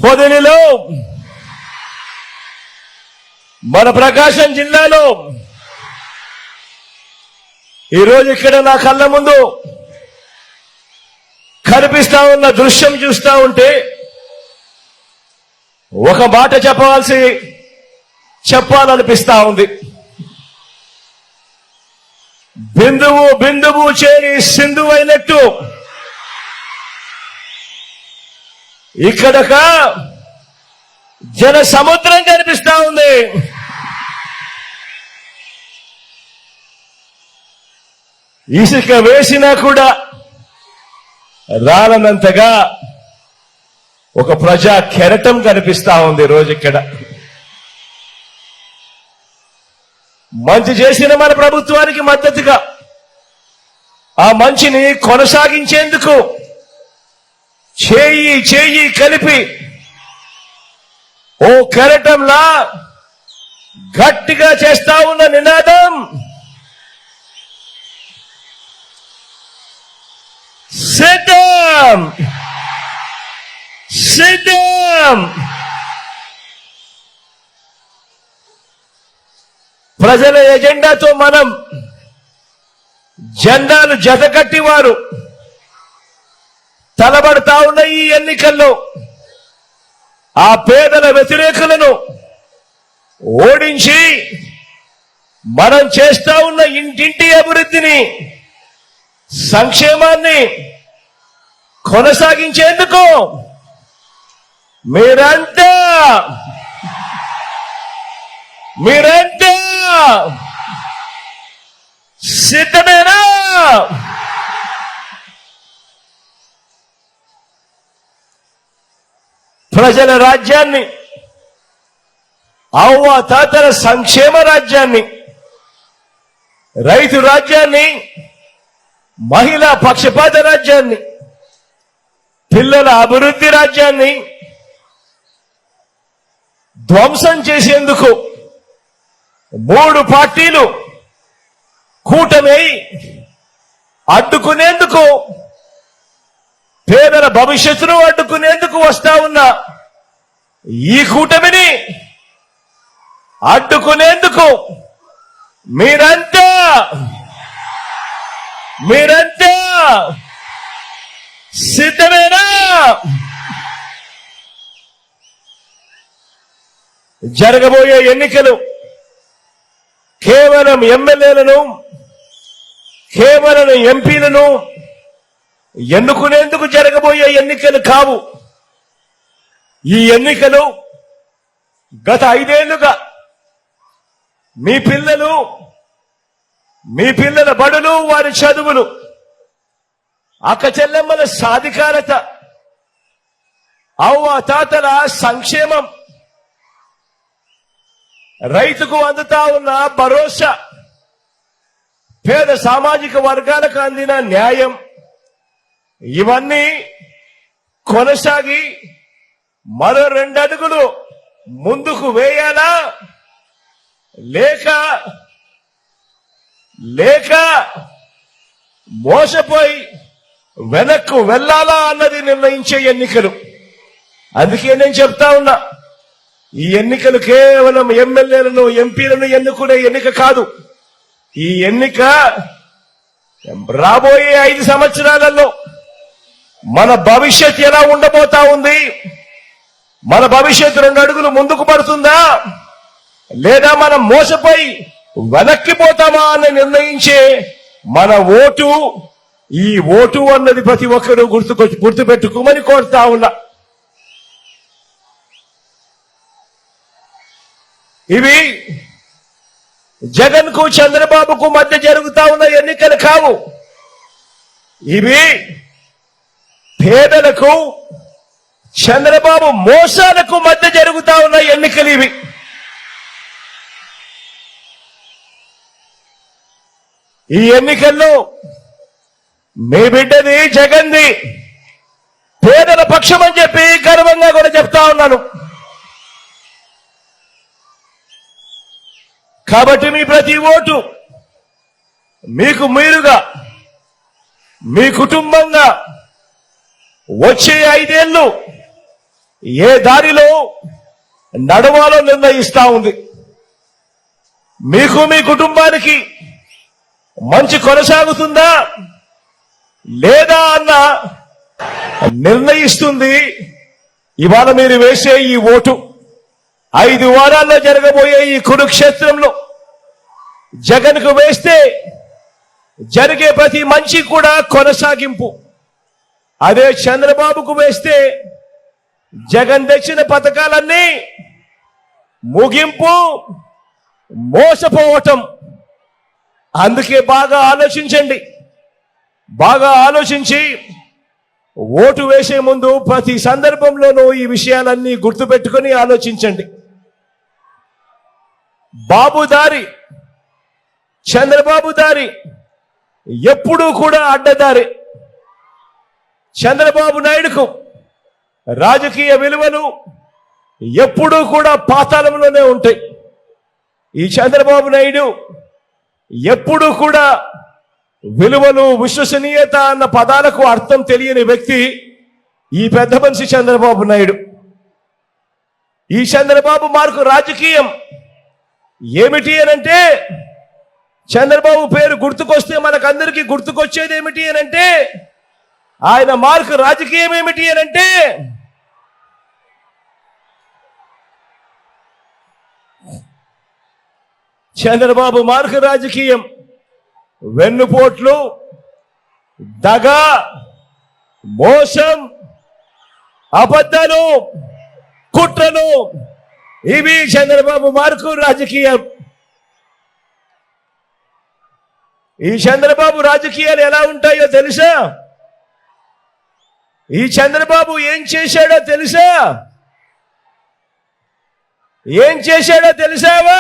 పొదిలిలో మన ప్రకాశం జిల్లాలో ఈరోజు ఇక్కడ నా కళ్ళ ముందు కనిపిస్తా ఉన్న దృశ్యం చూస్తా ఉంటే ఒక మాట చెప్పాలనిపిస్తా ఉంది. బిందువు బిందువు చేరి సింధువు అయినట్టు ఇక్కడక జన సముద్రం కనిపిస్తా ఉంది. ఇసుక వేసినా కూడా రాలనంతగా ఒక ప్రజా కెరటం కనిపిస్తా ఉంది. రోజు ఇక్కడ మంచి చేసిన మన ప్రభుత్వానికి మద్దతుగా ఆ మంచిని కొనసాగించేందుకు చేయి కలిపి ఓ కెరటంలా గట్టిగా చేస్తా ఉన్న నినాదం సిద్ధం సిద్ధం. ప్రజల ఎజెండాతో మనం జెండాలు జతకట్టి వారు తలబడతా ఉన్న ఈ ఎన్నికల్లో ఆ పేదల వ్యతిరేకులను ఓడించి మనం చేస్తా ఉన్న ఇంటింటి అభివృద్ధిని సంక్షేమాన్ని కొనసాగించేందుకు మీరంతా సిద్ధమేనా? ప్రజల రాజ్యాన్ని, అవ్వ తాతల సంక్షేమ రాజ్యాన్ని, రైతు రాజ్యాన్ని, మహిళా పక్షపాత రాజ్యాన్ని, పిల్లల అభివృద్ధి రాజ్యాన్ని ధ్వంసం చేసేందుకు 3 పార్టీలు కూటమి అడ్డుకునేందుకు, పేదల భవిష్యత్తును అడ్డుకునేందుకు వస్తా ఉన్న ఈ కూటమిని అడ్డుకునేందుకు మీరంతా సిద్ధమేనా? జరగబోయే ఎన్నికలు కేవలం ఎమ్మెల్యేలను, కేవలం ఎంపీలను ఎన్నుకునేందుకు జరగబోయే ఎన్నికలు కావు. ఈ ఎన్నికలు గత 5 ఏళ్లుగా మీ పిల్లల బడులు, వారి చదువులు, అక్క చెల్లెమ్మల సాధికారత, అవ్వ తాతల సంక్షేమం, రైతుకు అందుతా ఉన్న భరోసా, పేద సామాజిక వర్గాలకు అందిన న్యాయం, ఇవన్నీ కొనసాగి మరో 2 అడుగులు ముందుకు వేయాలా లేక మోసపోయి వెనక్కు వెళ్ళాలా అన్నది నిర్ణయించే ఎన్నికలు. అందుకే నేను చెప్తా ఉన్నా, ఈ ఎన్నికలు కేవలం ఎమ్మెల్యేలను, ఎంపీలను ఎన్నుకునే ఎన్నిక కాదు. ఈ ఎన్నిక రాబోయే 5 సంవత్సరాలలో మన భవిష్యత్ ఎలా ఉండబోతా ఉంది, మన భవిష్యత్ 2 అడుగులు ముందుకు పడుతుందా లేదా మనం మోసపోయి వెనక్కిపోతామా అని నిర్ణయించే మన ఓటు. ఈ ఓటు అన్నది ప్రతి ఒక్కరూ గుర్తుపెట్టుకోమని కోరుతా ఉన్నా. ఇవి జగన్ కు, చంద్రబాబుకు మధ్య జరుగుతా ఉన్న ఎన్నికలు కావు. ఇవి పేదలకు, చంద్రబాబు మోసాలకు మధ్య జరుగుతా ఉన్న ఎన్నికలు. ఇవి ఈ ఎన్నికల్లో మీ బిడ్డది, జగన్ది పేదల పక్షం అని చెప్పి గర్వంగా కూడా చెప్తా ఉన్నాను. కాబట్టి మీ ప్రతి ఓటు మీకు మీరుగా, మీ కుటుంబంగా వచ్చే 5 ఏళ్లు ఏ దారిలో నడవాలో నిర్ణయిస్తా ఉంది. మీకు మీ కుటుంబానికి మంచి కొనసాగుతుందా లేదా అన్న నిర్ణయిస్తుంది ఇవాళ మీరు వేసే ఈ ఓటు. 5 వారాల్లో జరగబోయే ఈ కురుక్షేత్రంలో జగన్కు వేస్తే జరిగే ప్రతి మంచి కూడా కొనసాగింపు. అదే చంద్రబాబుకు వేస్తే జగన్ తెచ్చిన పథకాలన్నీ ముగింపు, మోసపోవటం. అందుకే బాగా ఆలోచించండి. బాగా ఆలోచించి ఓటు వేసే ముందు ప్రతి సందర్భంలోనూ ఈ విషయాలన్నీ గుర్తుపెట్టుకొని ఆలోచించండి. బాబు దారి, చంద్రబాబు దారి ఎప్పుడూ కూడా అడ్డదారి. చంద్రబాబు నాయుడుకు రాజకీయ విలువలు ఎప్పుడూ కూడా పాతాళంలోనే ఉంటాయి. ఈ చంద్రబాబు నాయుడు ఎప్పుడూ కూడా విలువలు, విశ్వసనీయత అన్న పదాలకు అర్థం తెలియని వ్యక్తి ఈ పెద్ద మనిషి చంద్రబాబు నాయుడు. ఈ చంద్రబాబు మార్కు రాజకీయం ఏమిటి అనంటే, చంద్రబాబు పేరు గుర్తుకొస్తే మనకందరికీ గుర్తుకొచ్చేది ఏమిటి అనంటే, ఆయన మార్కు రాజకీయం ఏమిటి అనంటే, చంద్రబాబు మార్కు రాజకీయం వెన్నుపోట్లు, దగ, మోసం, అబద్ధాలు, కుట్రలు, ఇవి చంద్రబాబు మార్కు రాజకీయం. ఈ చంద్రబాబు రాజకీయాలు ఎలా ఉంటాయో తెలుసా? ఈ చంద్రబాబు ఏం చేశాడో తెలుసా? ఏం చేశాడో తెలుసావా?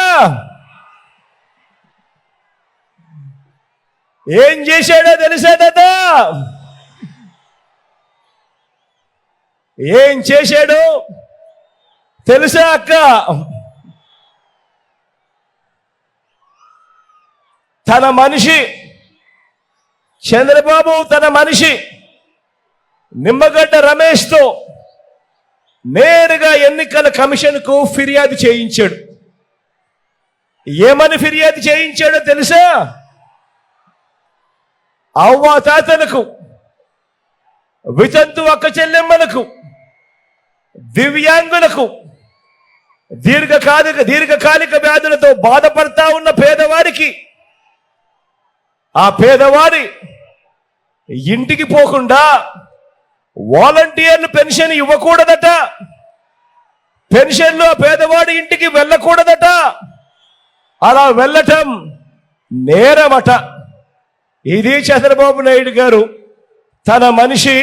ఏం చేశాడో తెలుసా దాదా? ఏం చేశాడో తెలుసా అక్క? తన మనిషి చంద్రబాబు, తన మనిషి నిమ్మగడ్డ రమేష్తో నేరుగా ఎన్నికల కమిషన్కు ఫిర్యాదు చేయించాడు. ఏమని ఫిర్యాదు చేయించాడో తెలుసా? అవ్వాతాతలకు, వితంతు అక్క చెల్లెమ్మలకు, దివ్యాంగులకు, దీర్ఘకాలిక వ్యాధులతో బాధపడతా ఉన్న పేదవారికి, ఆ పేదవారి ఇంటికి పోకుండా వాలంటీర్లు పెన్షన్ ఇవ్వకూడదట. పెన్షన్లు ఆ పేదవాడి ఇంటికి వెళ్ళకూడదట. అలా వెళ్ళటం నేరమట. ఇది చంద్రబాబు నాయుడు గారు తన మనిషి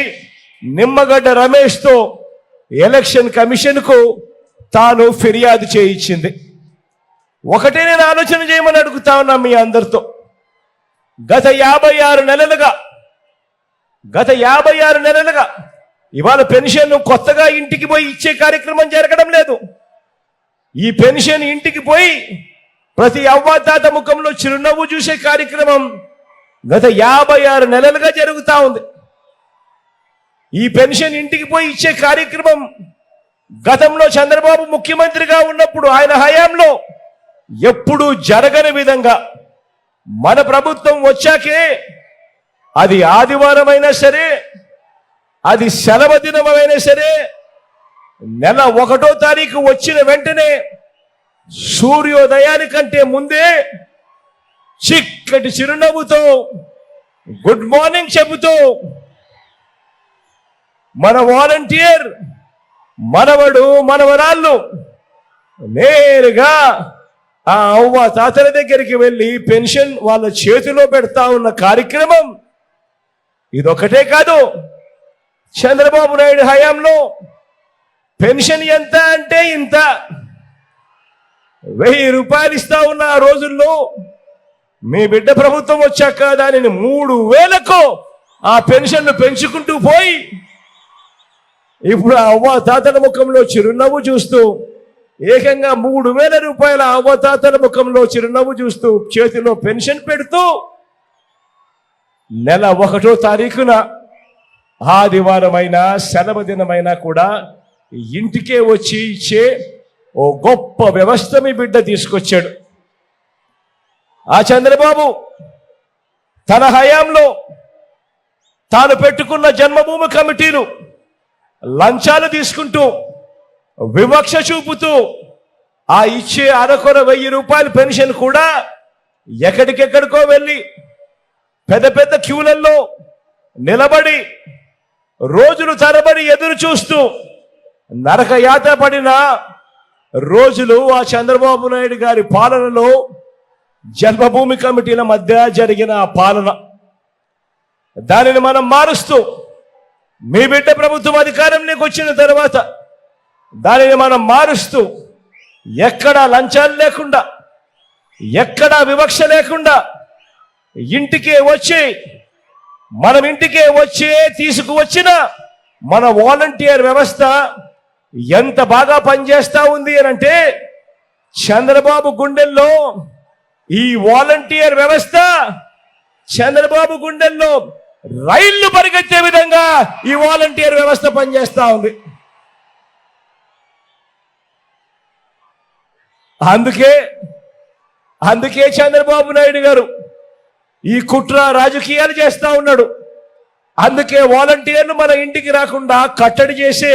నిమ్మగడ్డ రమేష్తో ఎలక్షన్ కమిషన్కు తాను ఫిర్యాదు చేయించింది. ఒకటే నేను ఆలోచన చేయమని అడుగుతా ఉన్నా మీ అందరితో. గత 56 నెలలుగా ఇవాళ పెన్షన్ కొత్తగా ఇంటికి పోయి ఇచ్చే కార్యక్రమం జరగడం లేదు. ఈ పెన్షన్ ఇంటికి పోయి ప్రతి అవ్వాతాత ముఖంలో చిరునవ్వు చూసే కార్యక్రమం గత 56 నెలలుగా జరుగుతా ఉంది. ఈ పెన్షన్ ఇంటికి పోయి ఇచ్చే కార్యక్రమం గతంలో చంద్రబాబు ముఖ్యమంత్రిగా ఉన్నప్పుడు ఆయన హయాంలో ఎప్పుడూ జరగని విధంగా మన ప్రభుత్వం వచ్చాకే, అది ఆదివారమైనా సరే, అది సెలవు దినమైనా సరే, నెల 1వ తారీఖు వచ్చిన వెంటనే సూర్యోదయానికంటే ముందే చిక్కటి చిరునవ్వుతో గుడ్ మార్నింగ్ చెబుతూ మన వాలంటీర్, మనవడు, మనవరాళ్ళు నేరుగా ఆ అవ్వ తాతల దగ్గరికి వెళ్ళి పెన్షన్ వాళ్ళ చేతిలో పెడతా ఉన్న కార్యక్రమం ఇదొకటే కాదు. చంద్రబాబు నాయుడు హయాంలో పెన్షన్ ఎంత అంటే ఇంత, 1000 రూపాయలు ఇస్తా ఉన్న ఆ రోజుల్లో మీ బిడ్డ ప్రభుత్వం వచ్చాక దానిని 3000కు ఆ పెన్షన్ను పెంచుకుంటూ పోయి ఇప్పుడు ఆ అవ్వ తాతల ముఖంలో చిరునవ్వు చూస్తూ ఏకంగా 3000 రూపాయల అవ్వ తాతల ముఖంలో చిరునవ్వు చూస్తూ చేతిలో పెన్షన్ పెడుతూ నెల 1వ తారీఖున ఆదివారమైనా సెలవు దినమైనా కూడా ఇంటికే వచ్చి ఇచ్చే ఓ గొప్ప వ్యవస్థ మీ బిడ్డ తీసుకొచ్చాడు. ఆ చంద్రబాబు తన హయాంలో తాను పెట్టుకున్న జన్మభూమి కమిటీలు లంచాలు తీసుకుంటూ వివక్ష చూపుతూ ఆ ఇచ్చే అరకొర 1000 రూపాయల పెన్షన్ కూడా ఎక్కడికెక్కడికో వెళ్ళి పెద్ద పెద్ద క్యూలల్లో నిలబడి రోజులు తరబడి ఎదురు చూస్తూ నరక యాత్ర పడిన రోజులు ఆ చంద్రబాబు నాయుడు గారి పాలనలో జన్మభూమి కమిటీల మధ్య జరిగిన పాలన. దానిని మనం మారుస్తూ మీ బిడ్డ ప్రభుత్వం అధికారంలోకి వచ్చిన తర్వాత దానిని మనం మారుస్తూ ఎక్కడా లంచాలు లేకుండా ఎక్కడా వివక్ష లేకుండా ఇంటికే వచ్చి మనం ఇంటికే వచ్చే తీసుకువచ్చిన మన వాలంటీర్ వ్యవస్థ ఎంత బాగా పనిచేస్తా ఉంది అని అంటే చంద్రబాబు గుండెల్లో ఈ వాలంటీర్ వ్యవస్థ చంద్రబాబు గుండెల్లో రైళ్లు పరిగెత్తే విధంగా ఈ వాలంటీర్ వ్యవస్థ పనిచేస్తా ఉంది. అందుకే చంద్రబాబు నాయుడు గారు ఈ కుట్ర రాజకీయాలు చేస్తా ఉన్నాడు. అందుకే వాలంటీర్లు మన ఇంటికి రాకుండా కట్టడి చేసే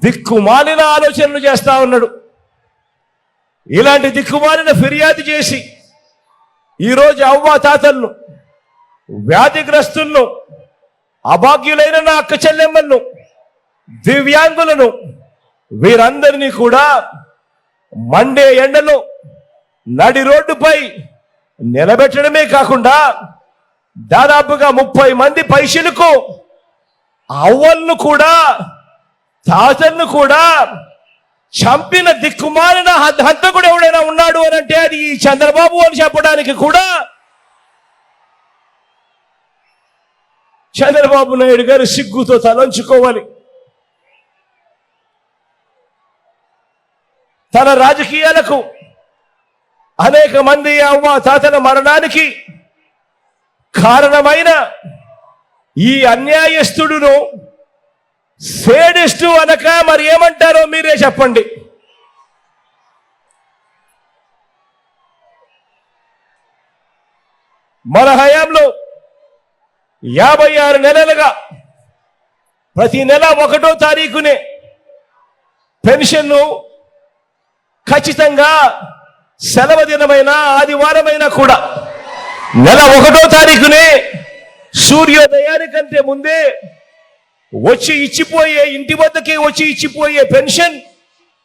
దిక్కుమాలిన ఆలోచనలు చేస్తా ఉన్నాడు. ఇలాంటి దిక్కుమాలిన ఫిర్యాదు చేసి ఈరోజు అవ్వ తాతలను, వ్యాధిగ్రస్తులను, అభాగ్యులైన నా అక్క చెల్లెమ్మలను, దివ్యాంగులను వీరందరినీ కూడా మండే ఎండలో నడి రోడ్డుపై నిలబెట్టడమే కాకుండా దాదాపుగా 30 మంది పైసలకు అవ్వలను కూడా తాతలను కూడా చంపిన దిక్కుమాలిన హంతకుడు ఎవడైనా ఉన్నాడు అని అంటే అది ఈ చంద్రబాబు అని చెప్పడానికి కూడా చంద్రబాబు నాయుడు గారు సిగ్గుతో తలంచుకోవాలి. తన రాజకీయాలకు అనేక మంది అవ్వ తాతల మరణానికి కారణమైన ఈ అన్యాయస్తుడును సేడిస్టు అనక మరి ఏమంటారో మీరే చెప్పండి. మన హయాంలో 56 నెలలుగా ప్రతి నెల 1వ తారీఖునే పెన్షన్ను ఖచ్చితంగా సెలవు దినమైన ఆదివారమైనా కూడా నెల 1వ తారీఖునే సూర్యోదయానికంటే ముందే వచ్చి ఇచ్చిపోయే, ఇంటి వద్దకే వచ్చి ఇచ్చిపోయే పెన్షన్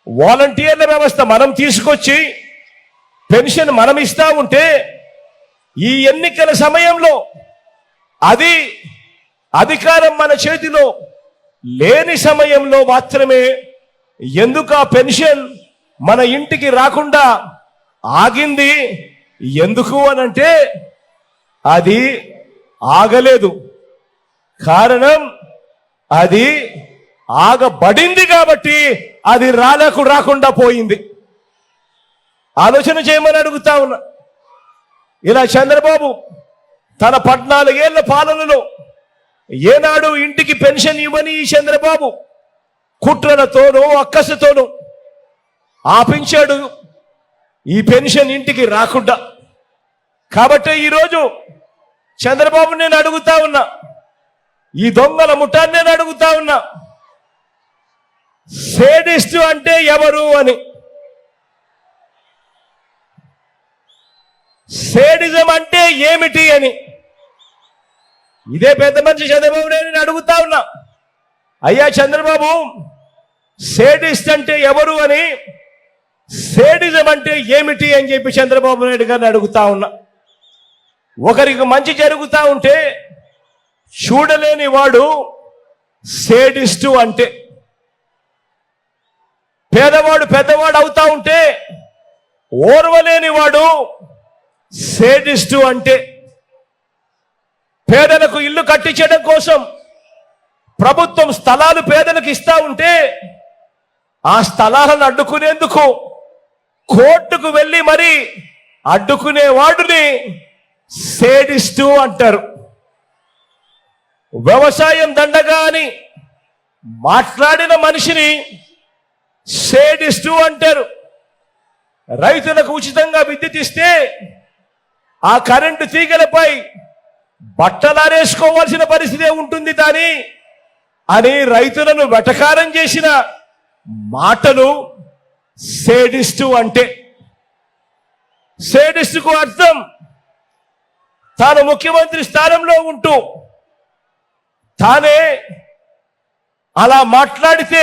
వాలంటీర్ల వ్యవస్థ మనం తీసుకొచ్చి పెన్షన్ మనం ఇస్తా ఉంటే ఈ ఎన్నికల సమయంలో అది అధికారం మన చేతిలో లేని సమయంలో మాత్రమే ఎందుకు ఆ పెన్షన్ మన ఇంటికి రాకుండా ఆగింది? ఎందుకు అనంటే అది ఆగలేదు. కారణం అది ఆగబడింది కాబట్టి అది రాకుండా పోయింది. ఆలోచన చేయమని అడుగుతా ఉన్నా. ఇలా చంద్రబాబు తన 14 ఏళ్ల పాలనలో ఏనాడు ఇంటికి పెన్షన్ ఇవ్వని ఈ చంద్రబాబు కుట్రలతోనూ అక్కసుతోనూ ఆపించాడు ఈ పెన్షన్ ఇంటికి రాకుండా. కాబట్టి ఈరోజు చంద్రబాబు నేను అడుగుతా ఉన్నా, ఈ దొంగల ముఠాన్ని నేను అడుగుతా ఉన్నా, సేడిస్టు అంటే ఎవరు అని, సేడిజం అంటే ఏమిటి అని ఇదే పెద్ద మనిషి చంద్రబాబు నేను అడుగుతా ఉన్నా. అయ్యా చంద్రబాబు, సేడిస్ట్ అంటే ఎవరు అని, సేడిజం అంటే ఏమిటి అని చెప్పి చంద్రబాబు నాయుడు గారిని అడుగుతా ఉన్నా. ఒకరికి మంచి జరుగుతా ఉంటే చూడలేని వాడు సేడిస్టు అంటే, పేదవాడు పెద్దవాడు అవుతా ఉంటే ఓర్వలేని వాడు సేడిస్టు అంటే, పేదలకు ఇల్లు కట్టించడం కోసం ప్రభుత్వం స్థలాలు పేదలకు ఇస్తా ఉంటే ఆ స్థలాలను అడ్డుకునేందుకు కోర్టుకు వెళ్ళి మరి అడ్డుకునే వాడిని సేడిస్టు అంటారు. వ్యవసాయం దండగా అని మాట్లాడిన మనిషిని సేడిస్టు అంటారు. రైతులకు ఉచితంగా విద్యుత్ ఇస్తే ఆ కరెంటు తీగలపై బట్టలారేసుకోవాల్సిన పరిస్థితి ఉంటుంది దాని అని రైతులను వెటకారం చేసిన మాటలు సేడిస్టు అంటే. సేడిస్టుకు అర్థం తాను ముఖ్యమంత్రి స్థానంలో ఉంటూ తానే అలా మాట్లాడితే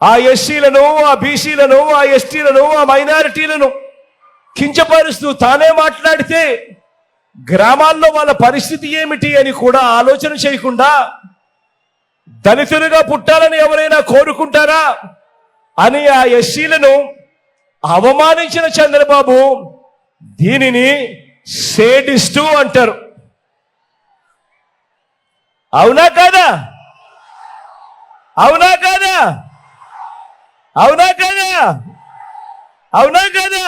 ఆ ఎస్సీలను, ఆ బీసీలను, ఆ ఎస్టీలను, ఆ మైనారిటీలను కించపరుస్తూ తానే మాట్లాడితే గ్రామాల్లో వాళ్ళ పరిస్థితి ఏమిటి అని కూడా ఆలోచన చేయకుండా దళితులుగా పుట్టాలని ఎవరైనా కోరుకుంటారా అని ఆ ఎస్సీలను అవమానించిన చంద్రబాబు దీనిని సేడిస్టు అంటారు. అవునా కాదా? అవునా కాదా? అవునా కాదా? అవునా కాదా?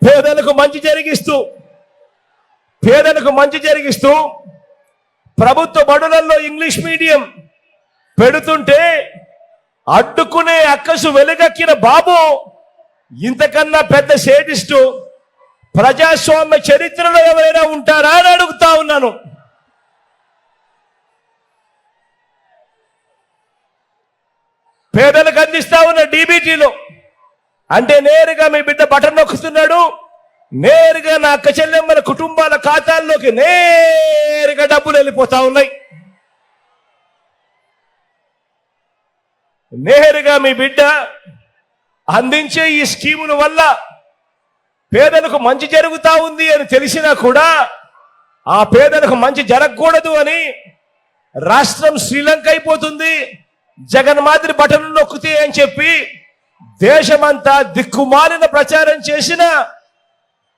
పేదలకు మంచి జరిగిస్తూ ప్రభుత్వ బడులలో ఇంగ్లీష్ మీడియం పెడుతుంటే అడ్డుకునే అక్కసు వెలుగక్కిన బాబు ఇంతకన్నా పెద్ద సేడిస్టు ప్రజాస్వామ్య చరిత్రలో ఎవరైనా ఉంటారా అని అడుగుతా ఉన్నాను. పేదలకు అందిస్తా ఉన్న డీబీటీలో అంటే నేరుగా మీ బిడ్డ బటన్ నొక్కుతున్నాడు, నేరుగా నా అక్క చెల్లెమ్మల కుటుంబాల ఖాతాల్లోకి నేరుగా డబ్బులు వెళ్ళిపోతా ఉన్నాయి. నేరుగా మీ బిడ్డ అందించే ఈ స్కీముల వల్ల పేదలకు మంచి జరుగుతా ఉంది అని తెలిసినా కూడా ఆ పేదలకు మంచి జరగకూడదు అని రాష్ట్రం శ్రీలంక అయిపోతుంది, జగన్ మాదిరి బటన్లు నొక్కుతే అని చెప్పి దేశమంతా దిక్కుమాలిన ప్రచారం చేసిన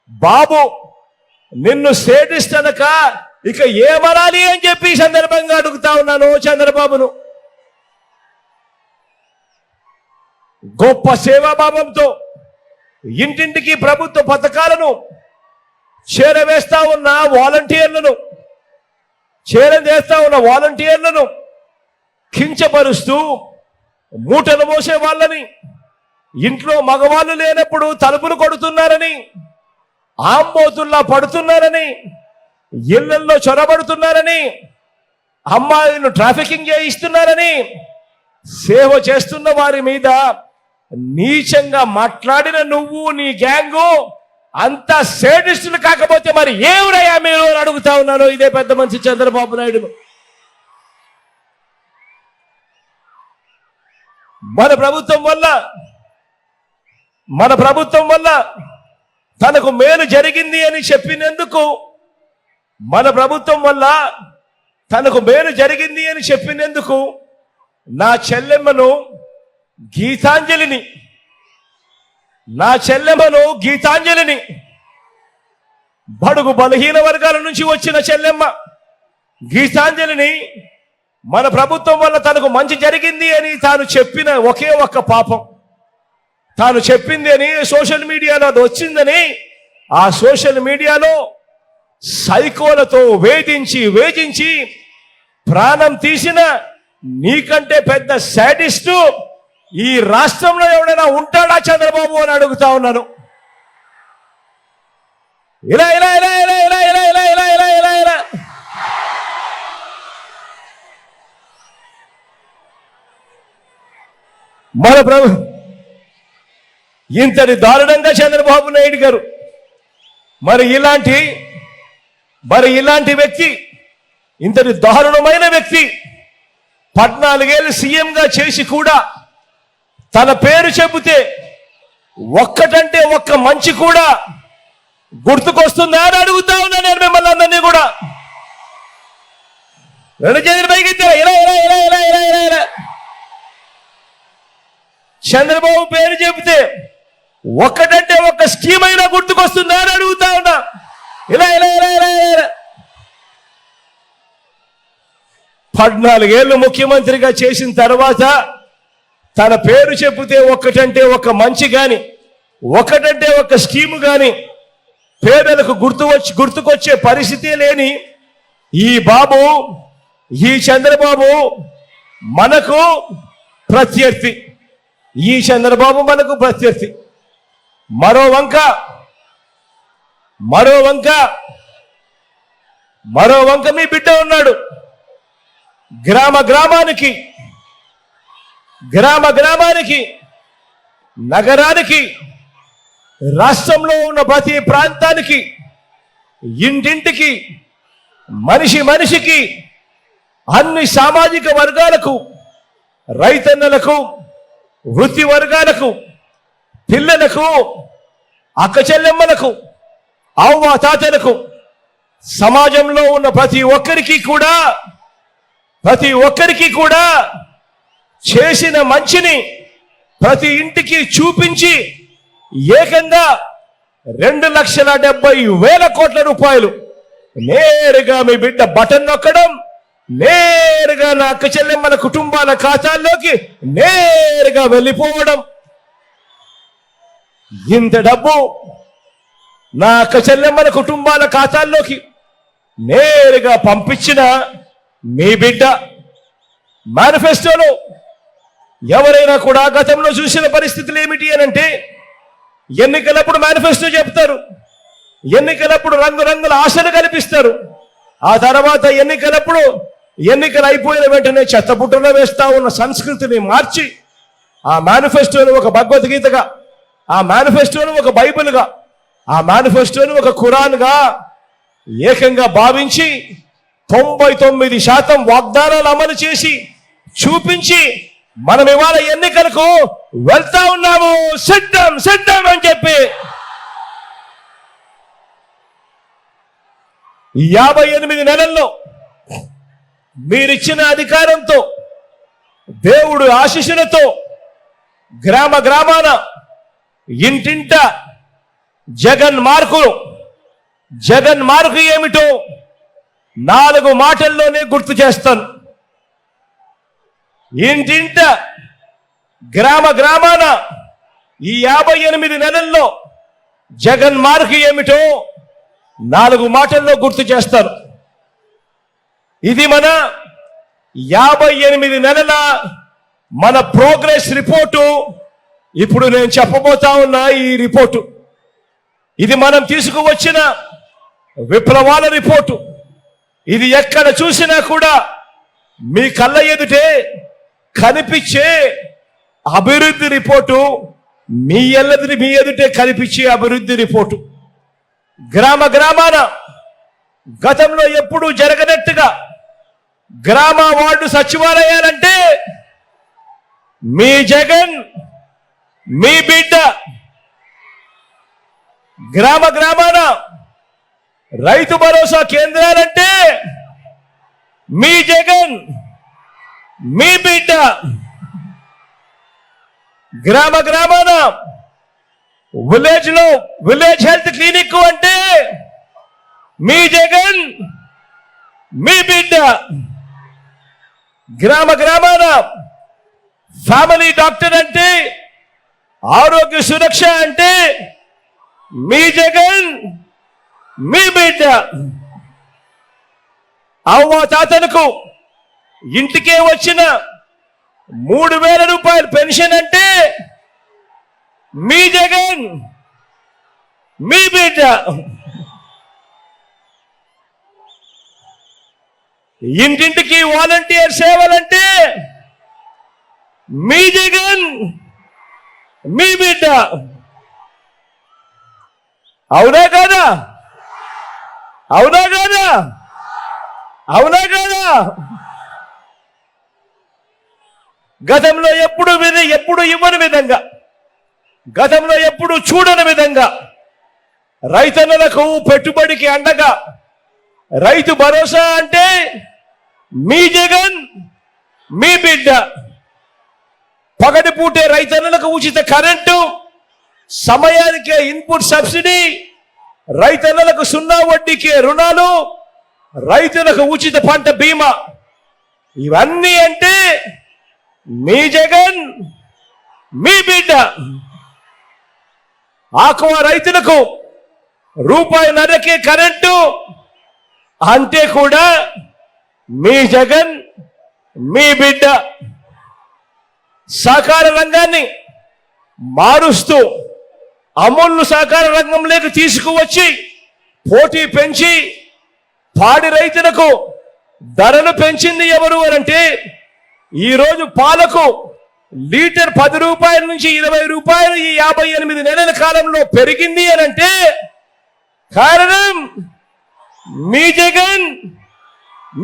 బాబు నిన్ను సేడిస్ట్ అనక ఇక ఏమనాలి అని చెప్పి సందర్భంగా అడుగుతా ఉన్నాను చంద్రబాబును. గొప్ప సేవాభావంతో ఇంటింటికి ప్రభుత్వ పథకాలను చేరవేస్తా ఉన్న వాలంటీర్లను కించపరుస్తూ మూటలు మోసే వాళ్ళని, ఇంట్లో మగవాళ్ళు లేనప్పుడు తలుపులు కొడుతున్నారని, ఆంబోతుల్లా పడుతున్నారని, ఇళ్లల్లో చొరబడుతున్నారని, అమ్మాయిలను ట్రాఫికింగ్ చేయిస్తున్నారని సేవ చేస్తున్న వారి మీద నీచంగా మాట్లాడిన నువ్వు నీ గ్యాంగు అంత సేడిస్టులు కాకపోతే మరి ఏమిరయ్యా మీరు అని అడుగుతా ఉన్నాను ఇదే పెద్ద మనిషి చంద్రబాబు నాయుడు. మన ప్రభుత్వం వల్ల తనకు మేలు జరిగింది అని చెప్పినందుకు నా చెల్లెమ్మను గీతాంజలిని బడుగు బలహీన వర్గాల నుంచి వచ్చిన చెల్లెమ్మ గీతాంజలిని మన ప్రభుత్వం వల్ల తనకు మంచి జరిగింది అని తాను చెప్పిన ఒకే ఒక్క పాపం, తాను చెప్పింది అని సోషల్ మీడియాలో అది వచ్చిందని ఆ సోషల్ మీడియాలో సైకోలతో వేధించి ప్రాణం తీసిన నీకంటే పెద్ద సాడిస్టు ఈ రాష్ట్రంలో ఎవడైనా ఉంటాడా చంద్రబాబు అని అడుగుతా ఉన్నాను. ఇలా ఇలా ఇలా ఇలా ఇలా ఇలా ఇలా ఇలా ఇలా ఇలా ఇలా మన ఇంతటి దారుణంగా చంద్రబాబు నాయుడు గారు మరి ఇలాంటి వ్యక్తి, ఇంతటి దారుణమైన వ్యక్తి 14 ఏళ్ళు సీఎంగా చేసి కూడా తన పేరు చెబితే ఒక్కటంటే ఒక్క మంచి కూడా గుర్తుకొస్తుందా అని అడుగుతా ఉన్నా నేను మిమ్మల్ని అందరినీ కూడా. రెండు చేతులు పైకి ఇలా ఇలా ఇలా ఇలా ఇలా ఇలా ఇలా చంద్రబాబు పేరు చెబితే ఒక్కటంటే ఒక్క స్కీమ్ అయినా గుర్తుకొస్తుందా అని అడుగుతా ఉన్నా. ఇలా ఇలా ఇలా ఇలా ఇలా 14 ఏళ్ళు ముఖ్యమంత్రిగా చేసిన తర్వాత తన పేరు చెబితే ఒక్కటంటే ఒక మంచి గాని, ఒకటంటే ఒక స్కీము గాని పేదలకు గుర్తుకొచ్చే పరిస్థితి లేని ఈ బాబు, ఈ చంద్రబాబు మనకు ప్రత్యర్థి. ఈ చంద్రబాబు మనకు ప్రత్యర్థి. మరో వంక మీ బిడ్డ ఉన్నాడు. గ్రామానికి, నగరానికి, రాష్ట్రంలో ఉన్న ప్రతి ప్రాంతానికి, ఇంటింటికి, మనిషికి, అన్ని సామాజిక వర్గాలకు, రైతన్నలకు, వృత్తి వర్గాలకు, పిల్లలకు, అక్క చెల్లెమ్మలకు, అవ్వ తాతలకు, సమాజంలో ఉన్న ప్రతి ఒక్కరికి కూడా చేసిన మంచిని ప్రతి ఇంటికి చూపించి ఏకంగా 2,70,000 కోట్ల రూపాయలు నేరుగా మీ బిడ్డ బటన్ నొక్కడం, నేరుగా నా అక్క చెల్లెమ్మల కుటుంబాల ఖాతాల్లోకి నేరుగా వెళ్ళిపోవడం. ఇంత డబ్బు నా అక్క చెల్లెమ్మల కుటుంబాల ఖాతాల్లోకి నేరుగా పంపించిన మీ బిడ్డ మేనిఫెస్టోలో ఎవరైనా కూడా గతంలో చూసిన పరిస్థితులు ఏమిటి అనంటే, ఎన్నికలప్పుడు మేనిఫెస్టో చెప్తారు, ఎన్నికలప్పుడు రంగురంగుల ఆశలు కల్పిస్తారు. ఆ తర్వాత ఎన్నికలు అయిపోయిన వెంటనే చెత్తబుట్టలో వేస్తా ఉన్న సంస్కృతిని మార్చి ఆ మేనిఫెస్టోను ఒక భగవద్గీతగా, ఆ మేనిఫెస్టోను ఒక బైబిల్గా, ఆ మేనిఫెస్టోను ఒక ఖురాన్గా ఏకంగా భావించి 99% వాగ్దానాలు అమలు చేసి చూపించి మనం ఇవాళ ఎన్నికలకు వెళ్తా ఉన్నాము. సిద్ధం అని చెప్పి 58 నెలల్లో మీరిచ్చిన అధికారంతో, దేవుడు ఆశీస్సులతో గ్రామాన ఇంటింట జగన్ మార్కు ఏమిటో 4 మాటల్లోనే గుర్తు చేస్తాను. ఇంటింట గ్రామాన ఈ 58 నెలల్లో జగన్ మార్కు ఏమిటో 4 మాటల్లో గుర్తు చేస్తాను. ఇది మన 58 నెలల మన ప్రోగ్రెస్ రిపోర్టు. ఇప్పుడు నేను చెప్పబోతా ఉన్నా ఈ రిపోర్టు, ఇది మనం తీసుకువచ్చిన విప్లవాల రిపోర్టు. ఇది ఎక్కడ చూసినా కూడా మీ కళ్ళ ఎదుటే కనిపించే అభివృద్ధి రిపోర్టు, మీ ఎదుటే కనిపించే అభివృద్ధి రిపోర్టు. గ్రామాన గతంలో ఎప్పుడూ జరగనట్టుగా గ్రామ వార్డు సచివాలయాలంటే మీ జగన్, మీ బిడ్డ. గ్రామాన రైతు భరోసా కేంద్రాలంటే మీ జగన్, మీ బిడ్డ. గ్రామాన విలేజ్ హెల్త్ క్లినిక్ అంటే మీ జగన్, మీ బిడ్డ. గ్రామాన ఫ్యామిలీ డాక్టర్ అంటే, ఆరోగ్య సురక్ష అంటే మీ జగన్, మీ బిడ్డ. అవ్వ తాతలకు ఇంటికే వచ్చిన 3,000 రూపాయల పెన్షన్ అంటే మీ జగన్, మీ బిడ్డ. ఇంటింటికి వాలంటీర్ సేవలంటే మీ జగన్, మీ బిడ్డ. అవునా కాదా? గతంలో ఎప్పుడు ఇవ్వని విధంగా, గతంలో ఎప్పుడు చూడని విధంగా రైతన్నలకు పెట్టుబడికి అండగా రైతు భరోసా అంటే మీ జగన్, మీ బిడ్డ. పగటిపూటే రైతన్నలకు ఉచిత కరెంటు, సమయానికే ఇన్పుట్ సబ్సిడీ, రైతన్నలకు 0 వడ్డీకే రుణాలు, రైతులకు ఉచిత పంట బీమా. ఇవన్నీ అంటే మీ జగన్ మీ బిడ్డ. ఆక్వా రైతులకు రూపాయిన్నరకే కరెంటు అంటే కూడా మీ జగన్ మీ బిడ్డ. సహకార రంగాన్ని మారుస్తూ అమూల్ను సహకార రంగంలోకి తీసుకువచ్చి పోటీ పెంచి పాడి రైతులకు ధరలు పెంచింది ఎవరు అనంటే, ఈరోజు పాలకు లీటర్ 10 రూపాయల నుంచి 20 రూపాయలు ఈ 58 నెలల కాలంలో పెరిగింది అనంటే కారణం మీ జగన్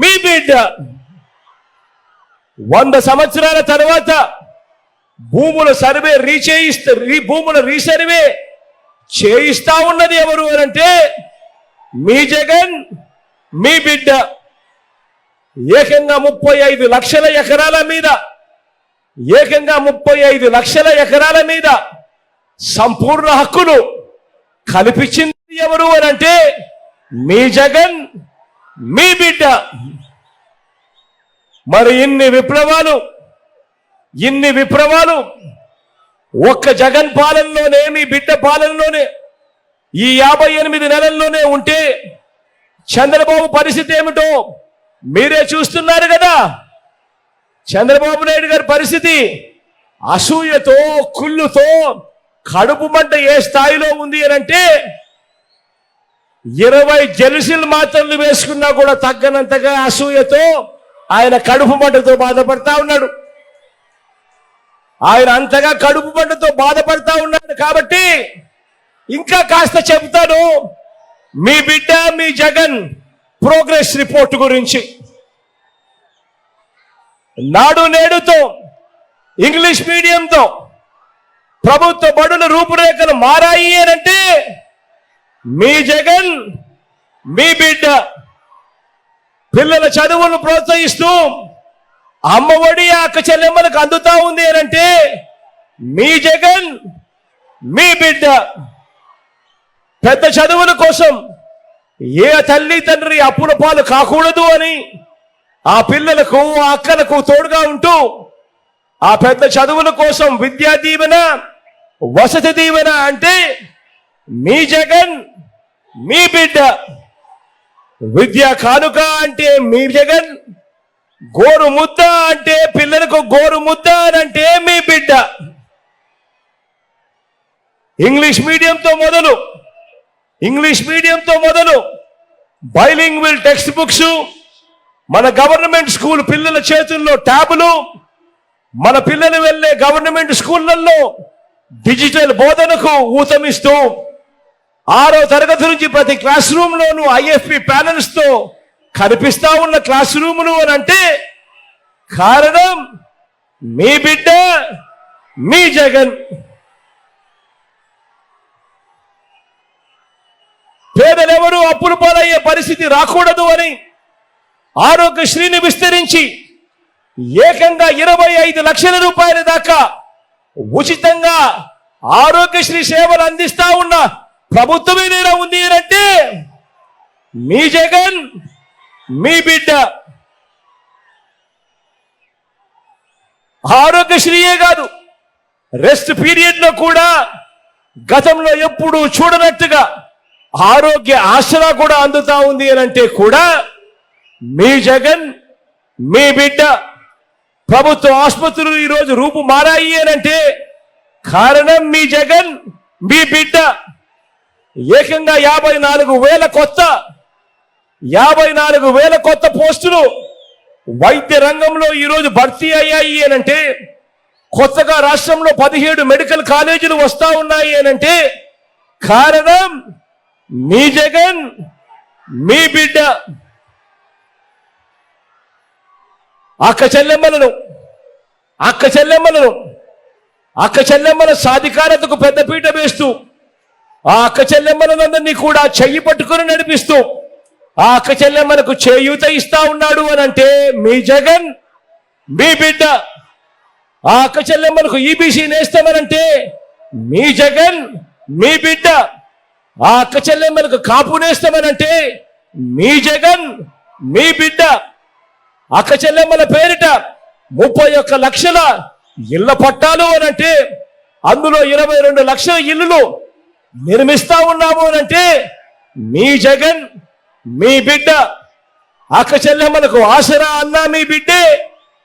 మీ బిడ్డ. 100 సంవత్సరాల తర్వాత భూముల సర్వే భూముల రీసర్వే చేయిస్తా ఉన్నది ఎవరు అనంటే మీ జగన్ మీ బిడ్డ. ఏకంగా 35 లక్షల ఎకరాల మీద ఏకంగా 35 లక్షల ఎకరాల మీద సంపూర్ణ హక్కులు కల్పించింది ఎవరు అనంటే మీ జగన్ మీ బిడ్డ. మరి ఇన్ని విప్లవాలు ఒక్క జగన్ పాలనలోనే, మీ బిడ్డ పాలనలోనే, ఈ 58 నెలల్లోనే ఉంటే చంద్రబాబు పరిస్థితి ఏమిటో మీరే చూస్తున్నారు కదా. చంద్రబాబు నాయుడు గారి పరిస్థితి అసూయతో, కుళ్ళుతో కడుపు మంట ఏ స్థాయిలో ఉంది అనంటే 20 జెలుసిల్ మాత్రలు వేసుకున్నా కూడా తగ్గనంతగా అసూయతో ఆయన కడుపు మంటతో బాధపడతా ఉన్నాడు. ఆయన అంతగా కడుపు మంటతో బాధపడతా ఉన్నాడు కాబట్టి ఇంకా కాస్త చెబుతాను మీ బిడ్డ మీ జగన్ ప్రోగ్రెస్ రిపోర్ట్ గురించి. నాడు నేడుతో ఇంగ్లీష్ మీడియంతో ప్రభుత్వ బడుల రూపురేఖలు మారాయి అనంటే మీ జగన్ మీ బిడ్డ. పిల్లల చదువులను ప్రోత్సహిస్తూ అమ్మఒడి అక్క చెల్లెమ్మలకు అందుతా ఉంది అనంటే మీ జగన్ మీ బిడ్డ. పెద్ద చదువుల కోసం ఏ తల్లి తండ్రి అప్పుల పాలు కాకూడదు అని ఆ పిల్లలకు ఆ అక్కలకు తోడుగా ఉంటూ ఆ పెద్ద చదువుల కోసం విద్యా దీవెన, వసతి దీవెన అంటే మీ జగన్ మీ బిడ్డ. విద్యా కానుక అంటే మీ జగన్, గోరు ముద్ద అంటే పిల్లలకు గోరు ముద్ద అంటే మీ బిడ్డ. ఇంగ్లీష్ మీడియంతో మొదలు బైలింగ్వల్ టెక్స్ట్ బుక్స్, మన గవర్నమెంట్ స్కూల్ పిల్లల చేతుల్లో ట్యాబులు, మన పిల్లలు వెళ్ళే గవర్నమెంట్ స్కూళ్లలో డిజిటల్ బోధనకు ఊతమిస్తూ 6వ తరగతి నుంచి ప్రతి క్లాస్ రూమ్ లోనూ ఐఎఫ్పి ప్యానల్స్ తో కనిపిస్తా ఉన్న క్లాస్ రూములు అని అంటే కారణం మీ బిడ్డ మీ జగన్. పేదలెవరూ అప్పులు పాలయ్యే పరిస్థితి రాకూడదు అని ఆరోగ్యశ్రీని విస్తరించి ఏకంగా 25 లక్షల రూపాయల దాకా ఉచితంగా ఆరోగ్యశ్రీ సేవలు అందిస్తా ఉన్న ప్రభుత్వమే నేనే ఉంది అంటే మీ జగన్ మీ బిడ్డ. ఆరోగ్యశ్రీయే కాదు, రెస్ట్ పీరియడ్ లో కూడా గతంలో ఎప్పుడు చూడనట్టుగా ఆరోగ్య ఆసరా కూడా అందుతా ఉంది అంటే కూడా మీ జగన్ మీ బిడ్డ. ప్రభుత్వ ఆసుపత్రులు ఈరోజు రూపు మారాయి అంటే కారణం మీ జగన్ మీ బిడ్డ. ఏకంగా 54,000 కొత్త పోస్టులు వైద్య రంగంలో ఈరోజు భర్తీ అయ్యాయి అనంటే, కొత్తగా రాష్ట్రంలో 17 మెడికల్ కాలేజీలు వస్తా ఉన్నాయి అనంటే కారణం మీ జగన్ మీ బిడ్డ. అక్క చెల్లెమ్మల సాధికారతకు పెద్దపీట వేస్తూ ఆ అక్క చెల్లెమ్మలందరినీ కూడా చెయ్యి పట్టుకుని నడిపిస్తూ ఆ అక్క చెల్లెమ్మలకు చేయూత ఇస్తా ఉన్నాడు అనంటే మీ జగన్ మీ బిడ్డ. ఆ అక్క చెల్లెమ్మలకు ఈబీసీ నేస్తామనంటే మీ జగన్ మీ బిడ్డ. ఆ అక్క చెల్లెమ్మలకు కాపు నేస్తామనంటే మీ జగన్ మీ బిడ్డ. అక్క చెల్లెమ్మల పేరిట 31 లక్షల ఇళ్ల పట్టాలు అనంటే అందులో 22 లక్షల ఇల్లులు నిర్మిస్తా ఉన్నాము అనంటే మీ జగన్ మీ బిడ్డ. అక్క చెల్లెమ్మలకు ఆసరా అన్నా మీ బిడ్డే,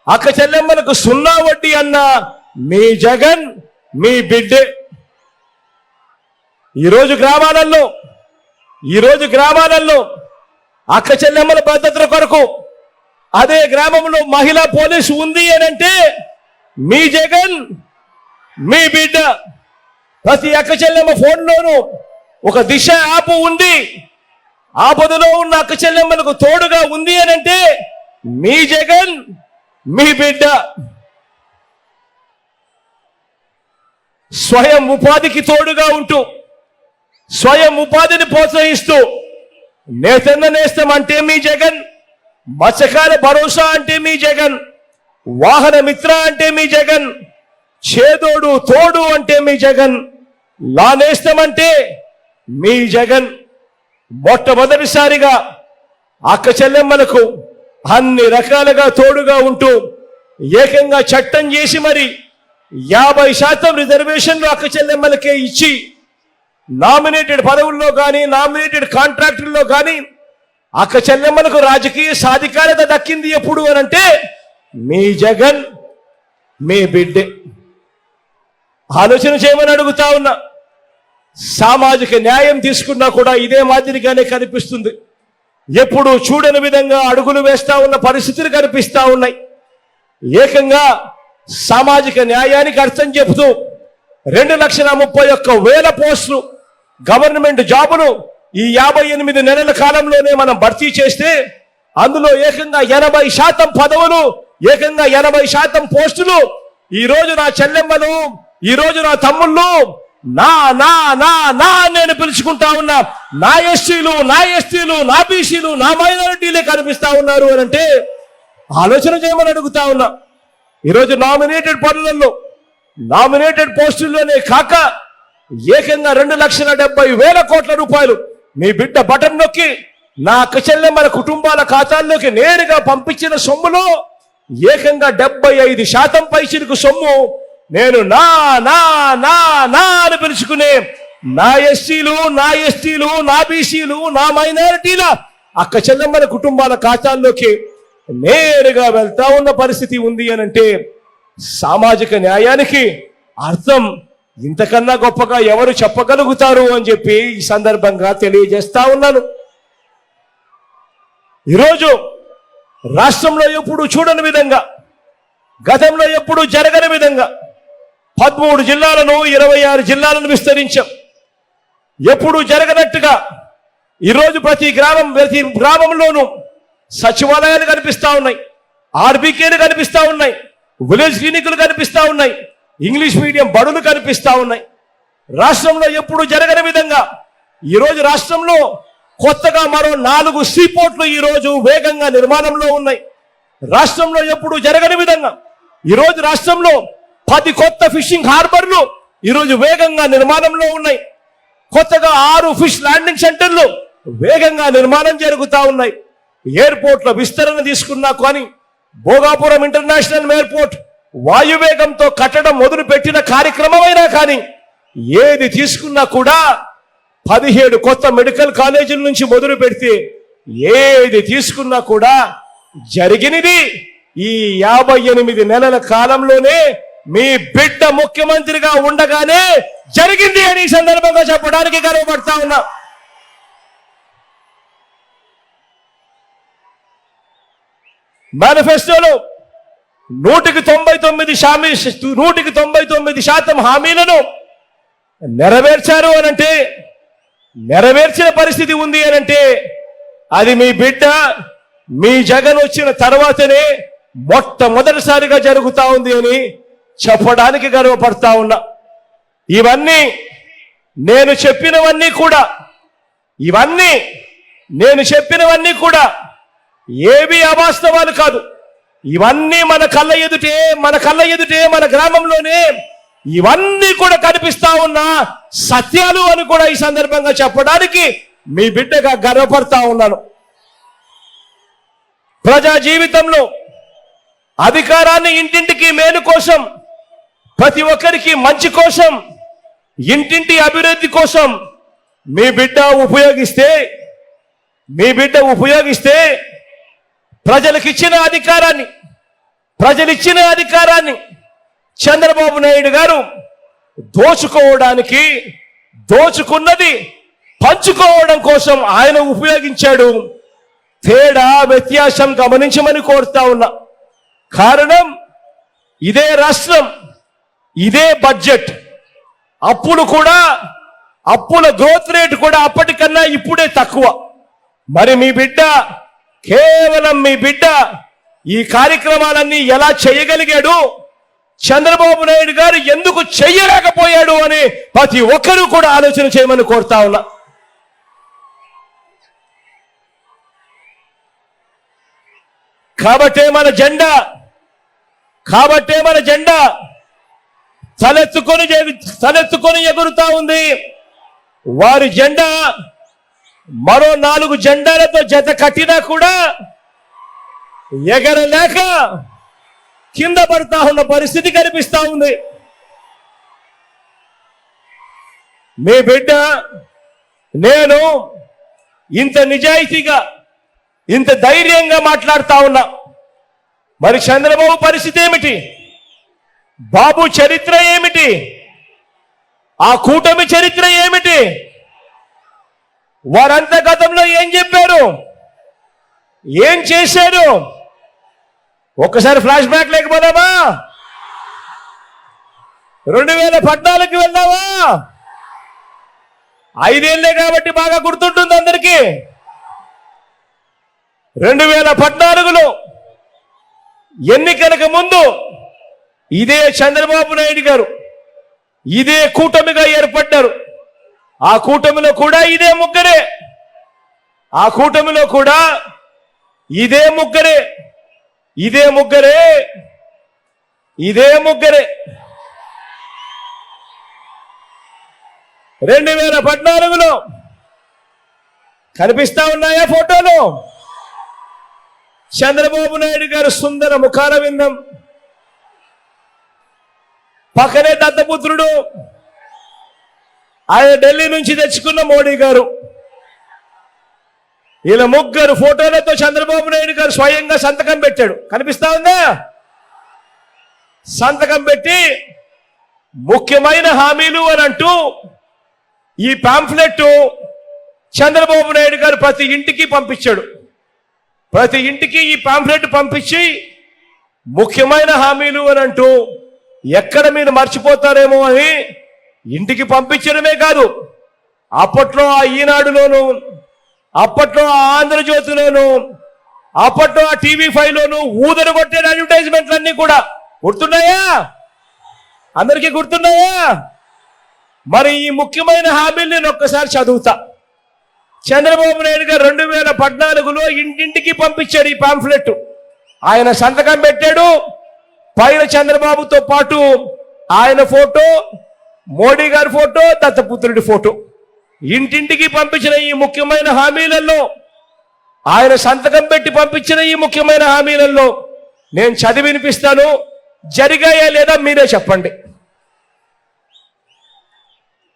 అక్క చెల్లెమ్మలకు 0 వడ్డీ అన్నా మీ జగన్ మీ బిడ్డే. ఈరోజు గ్రామాలలో అక్క చెల్లెమ్మల భద్రత కొరకు అదే గ్రామంలో మహిళా పోలీసు ఉంది అనంటే మీ జగన్ మీ బిడ్డ. ప్రతి అక్క చెల్లెమ్మ ఫోన్లోనూ ఒక దిశ యాప్ ఉంది, ఆపదలో ఉన్న అక్క చెల్లెమ్మలకు తోడుగా ఉంది అనంటే మీ జగన్ మీ బిడ్డ. స్వయం ఉపాధికి తోడుగా ఉంటూ స్వయం ఉపాధిని ప్రోత్సహిస్తూ నేతన్న నేస్తం అంటే మీ జగన్, మత్స్యకార భరోసా అంటే మీ జగన్, వాహన మిత్ర అంటే మీ జగన్, చేదోడు తోడు అంటే మీ జగన్, లా నేస్తం అంటే మీ జగన్. మొట్టమొదటిసారిగా అక్క చెల్లెమ్మలకు అన్ని రకాలుగా తోడుగా ఉంటూ ఏకంగా చట్టం చేసి మరి 50% రిజర్వేషన్లు అక్క చెల్లెమ్మలకే ఇచ్చి నామినేటెడ్ పదవుల్లో కానీ నామినేటెడ్ కాంట్రాక్టుల్లో కానీ అక్క చెల్లెమ్మలకు రాజకీయ సాధికారత దక్కింది ఎప్పుడు అనంటే మీ జగన్ మీ బిడ్డే. ఆలోచన చేయమని అడుగుతా ఉన్నా. సామాజిక న్యాయం తీసుకున్నా కూడా ఇదే మాదిరిగానే కనిపిస్తుంది. ఎప్పుడు చూడని విధంగా అడుగులు వేస్తా ఉన్న పరిస్థితులు కనిపిస్తా ఉన్నాయి. ఏకంగా సామాజిక న్యాయానికి అర్థం చెబుతూ 2,31,000 పోస్టులు గవర్నమెంట్ జాబులు ఈ 58 నెలల కాలంలోనే మనం భర్తీ చేస్తే అందులో ఏకంగా 80% పదవులు, ఏకంగా 80% పోస్టులు ఈ రోజు నా చెల్లెమ్మలు, ఈ రోజు నా తమ్ముళ్ళు నా నా నా నా నేను పిలుచుకుంటా ఉన్నా నా ఎస్సీలు, నా ఎస్టీలు, నా బీసీలు, నా మైనారిటీలే కనిపిస్తా ఉన్నారు అని అంటే ఆలోచన చేయమని అడుగుతా ఉన్నా. ఈరోజు నామినేటెడ్ పనులలో నామినేటెడ్ పోస్టుల్లోనే కాక ఏకంగా 2,70,000 కోట్ల రూపాయలు మీ బిడ్డ బటన్ నొక్కి నా అక్క చెల్లెమ్మల కుటుంబాల ఖాతాల్లోకి నేరుగా పంపించిన సొమ్ములో ఏకంగా 75% పైచిలకు సొమ్ము నేను నా నా నా నా అని పిలుచుకునే నా ఎస్సీలు, నా ఎస్టీలు, నా బీసీలు, నా మైనారిటీల అక్క చెల్లెమ్మల కుటుంబాల ఖాతాల్లోకి నేరుగా వెళ్తా ఉన్న పరిస్థితి ఉంది అనంటే సామాజిక న్యాయానికి అర్థం ఇంతకన్నా గొప్పగా ఎవరు చెప్పగలుగుతారు అని చెప్పి ఈ సందర్భంగా తెలియజేస్తా ఉన్నాను. ఈరోజు రాష్ట్రంలో ఎప్పుడు చూడని విధంగా, గతంలో ఎప్పుడు జరగని విధంగా 13 జిల్లాలను 26 జిల్లాలను విస్తరించాం. ఎప్పుడు జరగనట్టుగా ఈరోజు ప్రతి గ్రామంలోనూ సచివాలయాలు కనిపిస్తా ఉన్నాయి, ఆర్బీకేలు కనిపిస్తా ఉన్నాయి, విలేజ్ క్లినిక్లు కనిపిస్తా ఉన్నాయి, ఇంగ్లీష్ మీడియం బడులు కనిపిస్తా ఉన్నాయి. రాష్ట్రంలో ఎప్పుడు జరగని విధంగా ఈరోజు రాష్ట్రంలో కొత్తగా మరో 4 సీపోర్ట్లు ఈరోజు వేగంగా నిర్మాణంలో ఉన్నాయి. రాష్ట్రంలో ఎప్పుడు జరగని విధంగా ఈరోజు రాష్ట్రంలో 10 కొత్త ఫిషింగ్ హార్బర్లు ఈరోజు వేగంగా నిర్మాణంలో ఉన్నాయి. కొత్తగా 6 ఫిష్ ల్యాండింగ్ సెంటర్లు వేగంగా నిర్మాణం జరుగుతూ ఉన్నాయి. ఎయిర్పోర్ట్ల విస్తరణ తీసుకున్నా కానీ భోగాపురం ఇంటర్నేషనల్ ఎయిర్పోర్ట్ వాయువేగంతో కట్టడం మొదలు పెట్టిన కార్యక్రమమైనా కానీ ఏది తీసుకున్నా కూడా 17 కొత్త మెడికల్ కాలేజీల నుంచి మొదలు పెడితే ఏది తీసుకున్నా కూడా జరిగినది ఈ 58 నెలల కాలంలోనే మీ బిడ్డ ముఖ్యమంత్రిగా ఉండగానే జరిగింది అని ఈ సందర్భంగా చెప్పడానికి గర్వపడతా ఉన్నా. మేనిఫెస్టోలో 199% హామీలను నెరవేర్చారు అనంటే, నెరవేర్చిన పరిస్థితి ఉంది అనంటే అది మీ బిడ్డ మీ జగన్ వచ్చిన తర్వాతనే మొట్టమొదటిసారిగా జరుగుతా ఉంది అని చెప్పడానికి గర్వపడతా ఉన్నా. ఇవన్నీ నేను చెప్పినవన్నీ కూడా ఏవి అవాస్తవాలు కాదు. ఇవన్నీ మన కళ్ళ ఎదుటే మన గ్రామంలోనే ఇవన్నీ కూడా కనిపిస్తా ఉన్న సత్యాలు అని కూడా ఈ సందర్భంగా చెప్పడానికి మీ బిడ్డగా గర్వపడతా ఉన్నాను. ప్రజా జీవితంలో అధికారాన్ని ఇంటింటికి మేలు కోసం, ప్రతి ఒక్కరికి మంచి కోసం, ఇంటింటి అభివృద్ధి కోసం మీ బిడ్డ ఉపయోగిస్తే ప్రజలకిచ్చిన అధికారాన్ని చంద్రబాబు నాయుడు గారు దోచుకున్నది పంచుకోవడం కోసం ఆయన ఉపయోగించాడు. వ్యత్యాసం గమనించమని కోరుతా ఉన్నా. కారణం ఇదే రాష్ట్రం, ఇదే బడ్జెట్. అప్పుల గ్రోత్ రేట్ కూడా అప్పటికన్నా ఇప్పుడే తక్కువ. మరి కేవలం మీ బిడ్డ ఈ కార్యక్రమాలన్నీ ఎలా చేయగలిగాడు, చంద్రబాబు నాయుడు గారు ఎందుకు చెయ్యలేకపోయాడు అని ప్రతి ఒక్కరూ కూడా ఆలోచన చేయమని కోరుతా ఉన్నా. కాబట్టే మన జెండా తలెత్తుకొని ఎగురుతా ఉంది. వారి జెండా మరో 4 జెండాలతో జత కట్టినా కూడా ఎగరలేక కింద పడతా ఉన్న పరిస్థితి కనిపిస్తా ఉంది. మీ బిడ్డ నేను ఇంత నిజాయితీగా, ఇంత ధైర్యంగా మాట్లాడుతా ఉన్నా. మరి చంద్రబాబు పరిస్థితి ఏమిటి? బాబు చరిత్ర ఏమిటి? ఆ కూటమి చరిత్ర ఏమిటి? వారంతా గతంలో ఏం చెప్పారు, ఏం చేశారు? ఒక్కసారి ఫ్లాష్ బ్యాక్ లేకపోదామా? 2014కి వెళ్దామా? 5 ఏళ్లే కాబట్టి బాగా గుర్తుంటుంది అందరికీ. 2014లో ఎన్నికలకు ముందు ఇదే చంద్రబాబు నాయుడు గారు ఇదే కూటమిగా ఏర్పడ్డారు. ఆ కూటమిలో కూడా ఇదే ముగ్గురే. 2014లో కనిపిస్తా ఉన్నాయా ఫోటోలు? చంద్రబాబు నాయుడు గారు సుందర ముఖాల విందం, పక్కనే దత్తపుత్రుడు, ఆయన ఢిల్లీ నుంచి తెచ్చుకున్న మోడీ గారు. ఇలా ముగ్గురు ఫోటోలతో చంద్రబాబు నాయుడు గారు స్వయంగా సంతకం పెట్టాడు. కనిపిస్తా ఉందా? సంతకం పెట్టి ముఖ్యమైన హామీలు అని అంటూ ఈ పాంఫ్లెట్ చంద్రబాబు నాయుడు గారు ప్రతి ఇంటికి పంపించాడు. ప్రతి ఇంటికి ఈ పాంఫ్లెట్ పంపించి ముఖ్యమైన హామీలు అని అంటూ ఎక్కడ మీరు మర్చిపోతారేమో అని ఇంటికి పంపించడమే కాదు, అప్పట్లో ఆ ఈనాడులోను, అప్పట్లో ఆ ఆంధ్రజ్యోతిలోను, అప్పట్లో ఆ TV5లోను ఊదరు కొట్టే అడ్వర్టైజ్మెంట్లన్నీ కూడా గుర్తున్నాయా? అందరికీ గుర్తున్నాయా? మరి ఈ ముఖ్యమైన హామీలు నేను ఒక్కసారి చదువుతా. చంద్రబాబు నాయుడు గారు 2014లో ఇంటింటికి పంపించాడు ఈ పాంఫ్లెట్. ఆయన సంతకం పెట్టాడు. పైన చంద్రబాబుతో పాటు ఆయన ఫోటో, మోడీ గారి ఫోటో, దత్తపుత్రుడి ఫోటో. ఇంటింటికి పంపించిన ఈ ముఖ్యమైన హామీలలో, ఆయన సంతకం పెట్టి పంపించిన ఈ ముఖ్యమైన హామీలలో నేను చదివి వినిపిస్తాను. జరిగాయా లేదా మీరే చెప్పండి.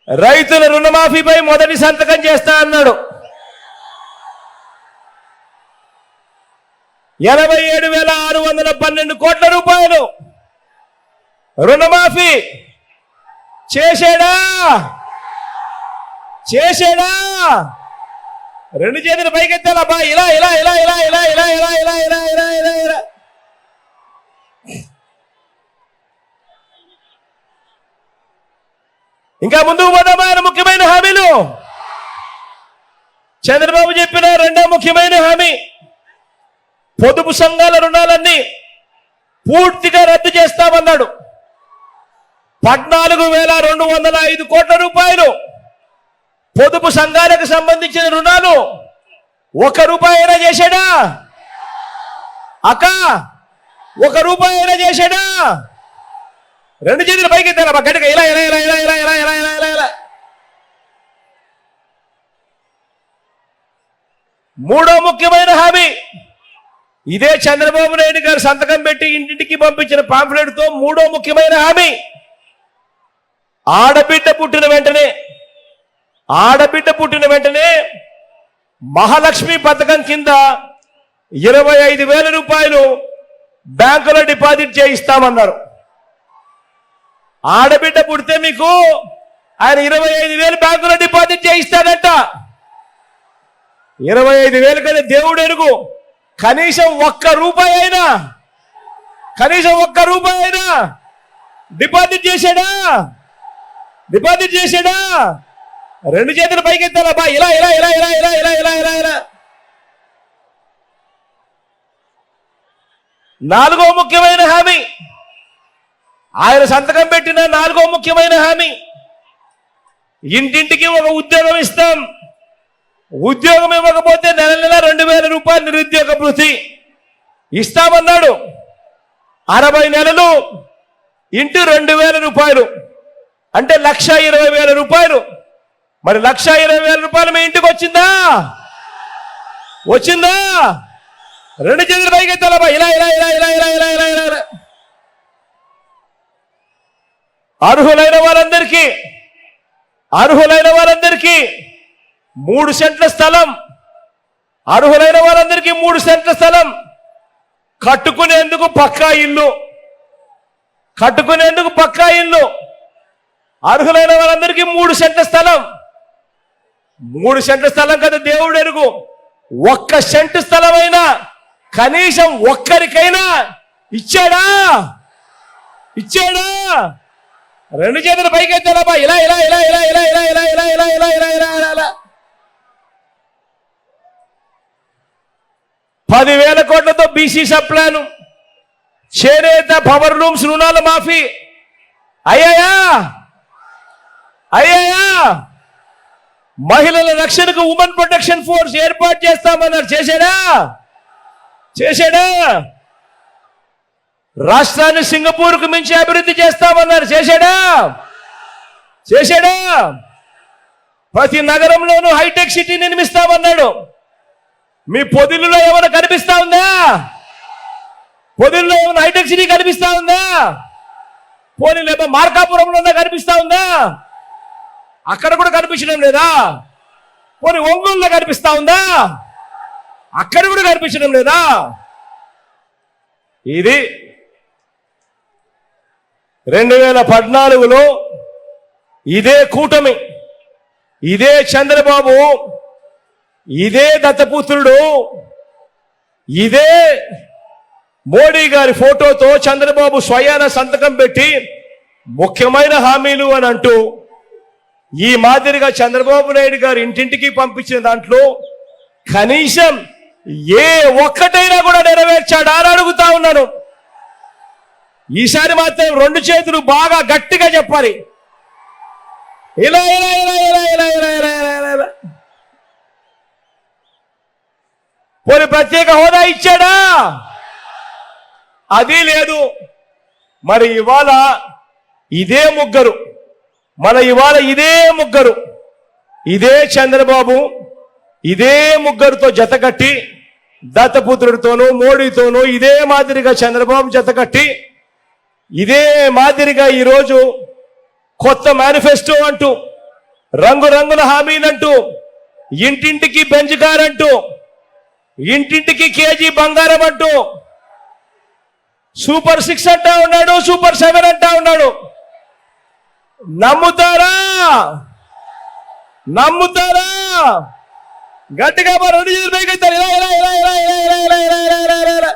రైతుల రుణమాఫీపై మొదటి సంతకం చేస్తా అన్నాడు. 87,612 కోట్ల రూపాయలు రుణమాఫీ చేశాడా? రెండు చేతులు పైకెత్తాలబ్బా. ఇలా ఇలా ఇలా ఇలా ఇలా ఇలా ఇలా ఇలా ఇలా ఇలా ఇలా ఇలా ఇంకా ముందుకు పోదామా? ముఖ్యమైన హామీలు చంద్రబాబు చెప్పిన రెండో ముఖ్యమైన హామీ, పొదుపు సంఘాల రుణాలన్నీ పూర్తిగా రద్దు చేస్తామన్నాడు. 14,205 కోట్ల రూపాయలు పొదుపు సంఘాలకు సంబంధించిన రుణాలు. 1 రూపాయి అయినా చేశాడా అక్క? 1 రూపాయి అయినా చేశాడా? రెండు చేతులు పైకి ఎత్తారా గట్టిగా? ఇలా ఇలా ఇలా ఇలా ఇలా ఇలా ఇలా ఇలా ఇలా ఇలా. మూడో ముఖ్యమైన హామీ, ఇదే చంద్రబాబు నాయుడు గారు సంతకం పెట్టి ఇంటింటికి పంపించిన పాంఫ్లెట్ తో మూడో ముఖ్యమైన హామీ, ఆడబిడ్డ పుట్టిన వెంటనే మహాలక్ష్మి పథకం కింద 25,000 రూపాయలు బ్యాంకులో డిపాజిట్ చేయిస్తామన్నారు. ఆడబిడ్డ పుడితే మీకు ఆయన 25,000 బ్యాంకులో డిపాజిట్ చేయిస్తాడంట. 25,000 కదా దేవుడు ఎరుగు. కనీసం ఒక్క రూపాయి అయినా డిపాజిట్ చేశాడా? రెండు చేతులు పైకెత్తారా బా, ఇలా ఇలా ఇలా ఇలా ఇలా ఇలా ఇలా ఇలా ఇలా. నాలుగో ముఖ్యమైన హామీ, ఆయన సంతకం పెట్టిన నాలుగో ముఖ్యమైన హామీ, ఇంటింటికి ఒక ఉద్యోగం ఇస్తాం. ఉద్యోగం ఇవ్వకపోతే నెల 2,000 రూపాయలు నిరుద్యోగ భృతి ఇస్తామన్నాడు. 60 నెలలు ఇంటూ 2,000 రూపాయలు అంటే 1,20,000 రూపాయలు. మరి 1,20,000 రూపాయలు మీ ఇంటికి వచ్చిందా? రెండు చేతులు పైకెత్తాలబ్బా, ఇలా ఇలా ఇలా ఇలా ఇలా ఇలా ఇలా ఇలా. అర్హులైన వారందరికీ 3 సెంట్ల స్థలం, అర్హులైన వారందరికీ 3 సెంట్ల స్థలం, కట్టుకునేందుకు పక్కా ఇల్లు, అర్హులైన వారందరికీ 3 సెంట్ల స్థలం. 3 సెంట్ల స్థలం కదా దేవుడు ఎరుగు. 1 సెంటు స్థలమైనా కనీసం ఒక్కరికైనా ఇచ్చాడా? రెండు చేతులు పైకెత్తాలబ్బా, ఇలా ఇలా ఇలా ఇలా ఇలా ఇలా ఇలా ఇలా ఇలా ఇలా ఇలా ఇలా ఇలా. 10,000 కోట్లతో బీసీ సప్లాను, చేనేత, పవర్ లూమ్స్ రుణాల మాఫీ అయ్యాయా? మహిళల రక్షణకు ఉమెన్ ప్రొటెక్షన్ ఫోర్స్ ఏర్పాటు చేస్తామన్నారు. చేశాడా? రాష్ట్రాన్ని సింగపూర్కు మించి అభివృద్ధి చేస్తామన్నారు. చేశాడా? ప్రతి నగరంలోనూ హైటెక్ సిటీ నిర్మిస్తామన్నాడు. మీ పొదిల్లో ఏమైనా కనిపిస్తా ఉందా? హైటెక్ సిటీ కనిపిస్తా ఉందా? పోనీ లేదా మార్కాపురంలో కనిపిస్తా ఉందా? అక్కడ కూడా కనిపించడం లేదా? పోనీ ఒంగోలులో కనిపిస్తా ఉందా? అక్కడ కూడా కనిపించడం లేదా? ఇది 2014లో ఇదే కూటమి, ఇదే చంద్రబాబు, ఇదే దత్తపుత్రుడు, ఇదే మోడీ గారి ఫోటోతో చంద్రబాబు స్వయాన సంతకం పెట్టి ముఖ్యమైన హామీలు అని అంటూ ఈ మాదిరిగా చంద్రబాబు నాయుడు గారు ఇంటింటికి పంపించిన దాంట్లో కనీసం ఏ ఒక్కటైనా కూడా నెరవేర్చాడా అని అడుగుతా ఉన్నాను. ఈసారి మాత్రం 2 చేతులు బాగా గట్టిగా చెప్పాలి. ఇలా ఇలా ఇలా ఇలా ఇలా ఇలా ఇలా ఇలా ఇలా. పోనీ ప్రత్యేక హోదా ఇచ్చాడా? అది లేదు. మరి ఇవాళ ఇదే ముగ్గురు, ఇదే చంద్రబాబు, ఇదే ముగ్గురుతో జతకట్టి, దత్తపుత్రుడితోనూ మోడీతోనూ ఇదే మాదిరిగా చంద్రబాబు జతకట్టి, ఇదే మాదిరిగా ఈరోజు కొత్త మేనిఫెస్టో అంటూ, రంగురంగుల హామీలంటూ, ఇంటింటికి బెంచ్ కార్ అంటూ, ఇంటింటికి కేజీ బంగారం అంటూ, సూపర్ 6 అంటా ఉన్నాడు, సూపర్ 7 అంటా ఉన్నాడు. నమ్ముతారా? గట్టిగా 2 చేతులు పైకెత్తారు. ఇలా ఇలా ఇలా ఇలా ఇలా ఇలా ఇలా ఇలా ఇలా ఇలా.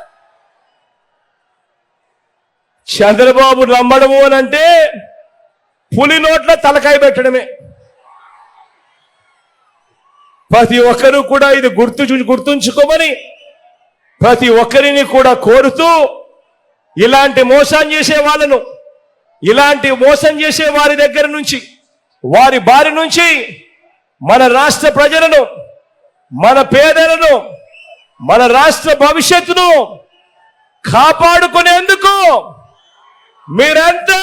చంద్రబాబు నమ్మడము అని అంటే పులి నోట్ల తలకాయ పెట్టడమే. ప్రతి ఒక్కరూ కూడా ఇది గుర్తుంచుకోమని ప్రతి ఒక్కరిని కూడా కోరుతూ, ఇలాంటి మోసం చేసే వారి దగ్గర నుంచి, వారి బారి నుంచి మన రాష్ట్ర ప్రజలను, మన పేదలను, మన రాష్ట్ర భవిష్యత్తును కాపాడుకునేందుకు మీరంతా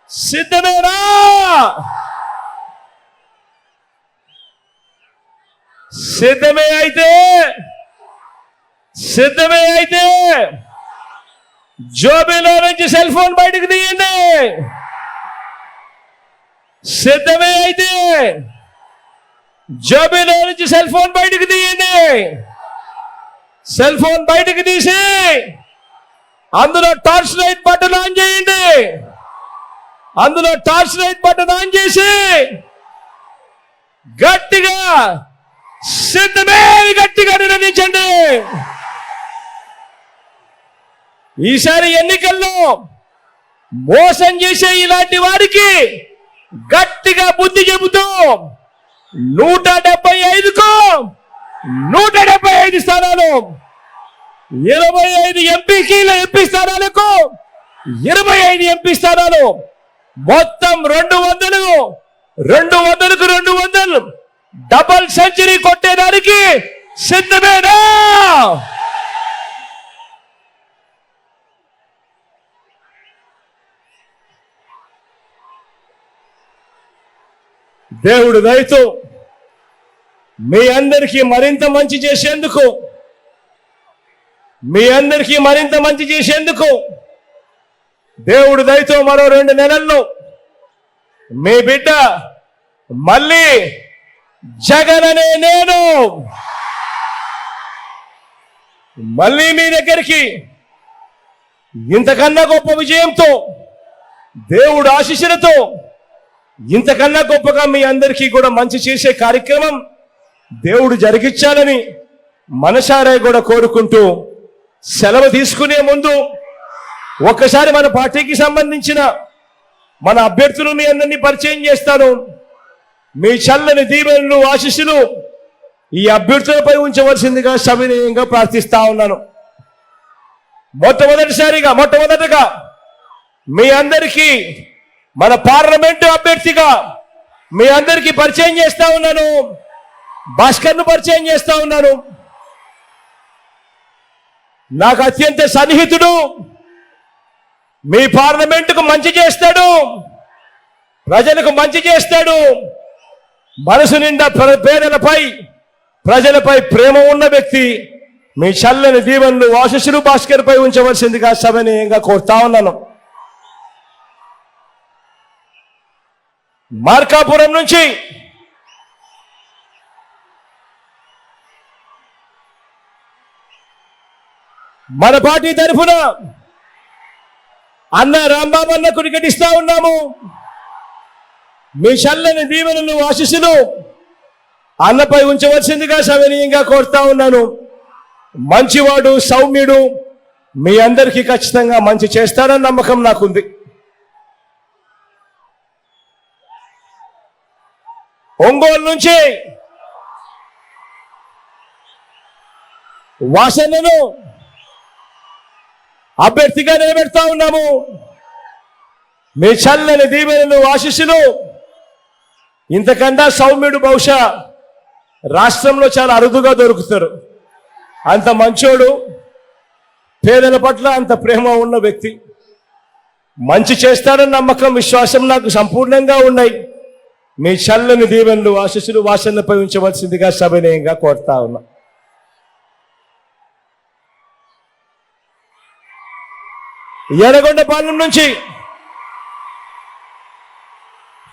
సిద్ధమేనా? సిద్ధమే అయితే జోబీలో నుంచి సెల్ ఫోన్ బయటకు తీయండి. సిద్ధమే అయితే జోబీలో నుంచి సెల్ ఫోన్ బయటకు తీయండి. సెల్ ఫోన్ బయటకు తీసి అందులో టార్చ్ లైట్ బటన్ ఆన్ చేయండి. అందులో టార్చ్ లైట్ బటన్ ఆన్ చేసి గట్టిగా సిద్ధమే గట్టిగా నిర్ణయించండి. ఈసారి ఎన్నికల్లో మోసం చేసే ఇలాంటి వారికి గట్టిగా బుద్ధి చెబుతూ 175కు 175 స్థానాలు, 25 ఎంపీ స్థానాలకు 25 ఎంపీ స్థానాలు, మొత్తం 200కు 200 డబల్ సెంచరీ కొట్టేదానికి సిద్ధమేనా? దేవుడు దయతో మీ అందరికీ మరింత మంచి చేసేందుకు దేవుడు దయతో మరో 2 నెలల్లో మీ బిడ్డ మళ్ళీ జగన్ అనే నేను మళ్ళీ మీ దగ్గరికి ఇంతకన్నా గొప్ప విజయంతో, దేవుడు ఆశీస్సులతో, ఇంతకన్నా గొప్పగా మీ అందరికీ కూడా మంచి చేసే కార్యక్రమం దేవుడు జరిగించాలని మనసారా కూడా కోరుకుంటూ సెలవు తీసుకునే ముందు ఒక్కసారి మన పార్టీకి సంబంధించిన మన అభ్యర్థులు మీ అందరినీ పరిచయం చేస్తాను. మీ చల్లని దీవెనలు, ఆశీస్సులు ఈ అభ్యర్థులపై ఉంచవలసిందిగా సవినయంగా ప్రార్థిస్తా ఉన్నాను. మొట్టమొదటగా మీ అందరికీ మన పార్లమెంటు అభ్యర్థిగా మీ అందరికీ పరిచయం చేస్తా ఉన్నాను. భాస్కర్ను పరిచయం చేస్తా ఉన్నాను. నాకు అత్యంత సన్నిహితుడు, మీ పార్లమెంటుకు మంచి చేస్తాడు, ప్రజలకు మంచి చేస్తాడు, మనసు నిండా ప్రజలపై ప్రేమ ఉన్న వ్యక్తి. మీ చల్లని దీవెనలు, ఆశీస్సులు భాస్కర్ పై ఉంచవలసిందిగా సవినయంగా కోరుతా ఉన్నాను. మార్కాపురం నుంచి మన పార్టీ తరఫున అన్న రాంబాబు అన్నకు టికెట్ ఇస్తా ఉన్నాము. మీ చల్లని దీవెనలు, ఆశీస్సులు అన్నపై ఉంచవలసిందిగా సవినయంగా కోరుతా ఉన్నాను. మంచివాడు, సౌమ్యుడు, మీ అందరికీ ఖచ్చితంగా మంచి చేస్తారన్న నమ్మకం నాకుంది. ఒంగోలు నుంచి వాసనను అభ్యర్థిగా నిలబెడతా ఉన్నాము. మీ చల్లని దీవెనలు, ఆశీస్సులు ఇంతకన్నా సౌమ్యుడు బహుశా రాష్ట్రంలో చాలా అరుదుగా దొరుకుతారు. అంత మంచోడు, పేదల పట్ల అంత ప్రేమ ఉన్న వ్యక్తి. మంచి చేస్తాడన్న నమ్మకం, విశ్వాసం నాకు సంపూర్ణంగా ఉన్నాయి. మీ చల్లని దీవెనలు, ఆశీస్సులు వాసనపై ఉంచవలసిందిగా సవినయంగా కోరుతా ఉన్నా. ఎర్రగొండపాలెం నుంచి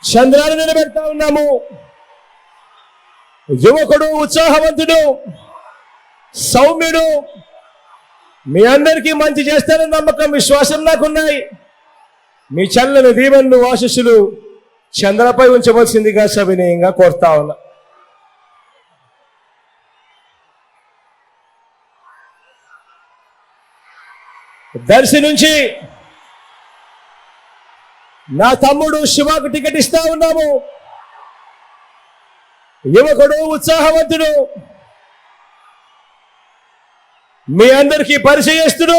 చంద్రాన్ని నిలబెడతా ఉన్నాము. యువకుడు, ఉత్సాహవంతుడు, సౌమ్యుడు, మీ అందరికీ మంచి చేస్తారన్న నమ్మకం, విశ్వాసం నాకున్నాయి. మీ చల్లని దీవెనలు, ఆశీస్సులు చంద్రపై ఉంచవలసిందిగా సవినయంగా కోరుతా ఉన్నా. దర్శి నుంచి నా తమ్ముడు శివకు టికెట్ ఇస్తా ఉన్నాము. యువకుడు, ఉత్సాహవంతుడు, మీ అందరికీ పరిచయస్తుడు,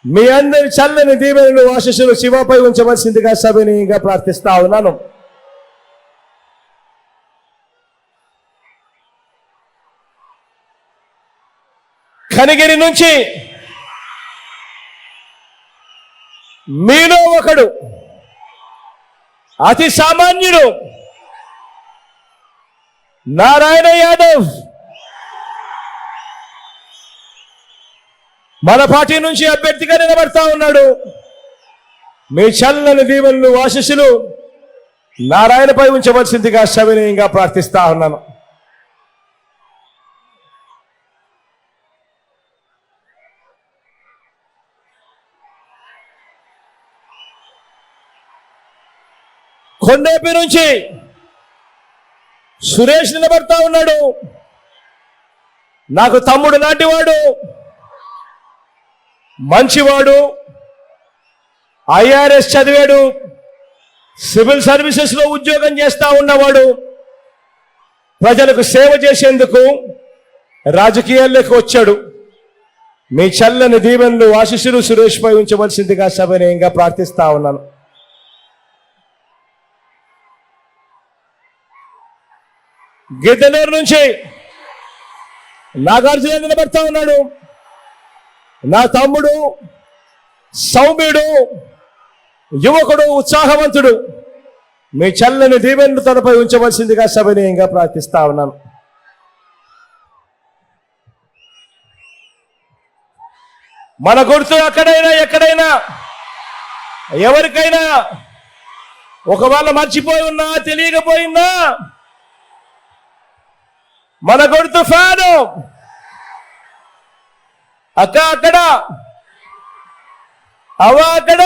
మీ అందరి చల్లని దీవెనలు, ఆశీస్సులు శివపై ఉంచవలసిందిగా సవినయంగా ప్రార్థిస్తా ఉన్నాను. కనిగిరి నుంచి మీలో ఒకడు, అతి సామాన్యుడు, నారాయణ యాదవ్ మన పార్టీ నుంచి అభ్యర్థిగా నిలబడతా ఉన్నాడు. మీ చల్లని దీవెనలు ఆశీస్సులు నారాయణపై ఉంచవలసిందిగా సవినయంగా ప్రార్థిస్తా ఉన్నాను. కొండేపి నుంచి సురేష్ నిలబడతా ఉన్నాడు. నాకు తమ్ముడు లాంటివాడు, మంచివాడు, ఐఆర్ఎస్ చదివాడు, సివిల్ సర్వీసెస్ లో ఉద్యోగం చేస్తా ఉన్నవాడు, ప్రజలకు సేవ చేసేందుకు రాజకీయాల్లోకి వచ్చాడు. మీ చల్లని దీవెనలు ఆశీస్సులు సురేష్ పై ఉంచవలసిందిగా సవినయంగా ప్రార్థిస్తా ఉన్నాను. గిద్దలూరు నుంచి నాగార్జున నిలబడతా ఉన్నాడు. నా తమ్ముడు, సౌమ్యుడు, యువకుడు, ఉత్సాహవంతుడు. మీ చల్లని దీవెనలు తనపై ఉంచవలసిందిగా సవినయంగా ప్రార్థిస్తా ఉన్నాను. మన గుర్తు అక్కడైనా ఎక్కడైనా ఎవరికైనా ఒకవేళ మర్చిపోయి ఉన్నా తెలియకపోయిందా, మన గుర్తు ఫ్యాను. అక్కడ అక్కడ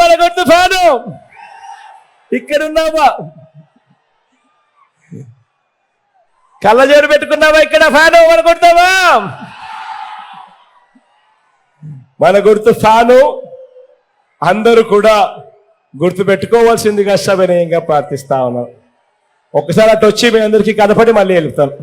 మన గుర్తు ఫ్యాను. ఇక్కడున్నావా, కళ్ళజోడు పెట్టుకున్నావా, ఇక్కడ ఫ్యాను మన గుర్తావా, మన గుర్తు ఫ్యాను. అందరూ కూడా గుర్తు పెట్టుకోవాల్సిందిగా సవినయంగా ప్రార్థిస్తా ఉన్నాను. ఒక్కసారి అటు వచ్చి మీ అందరికీ కనపడి మళ్ళీ వెళ్తాను.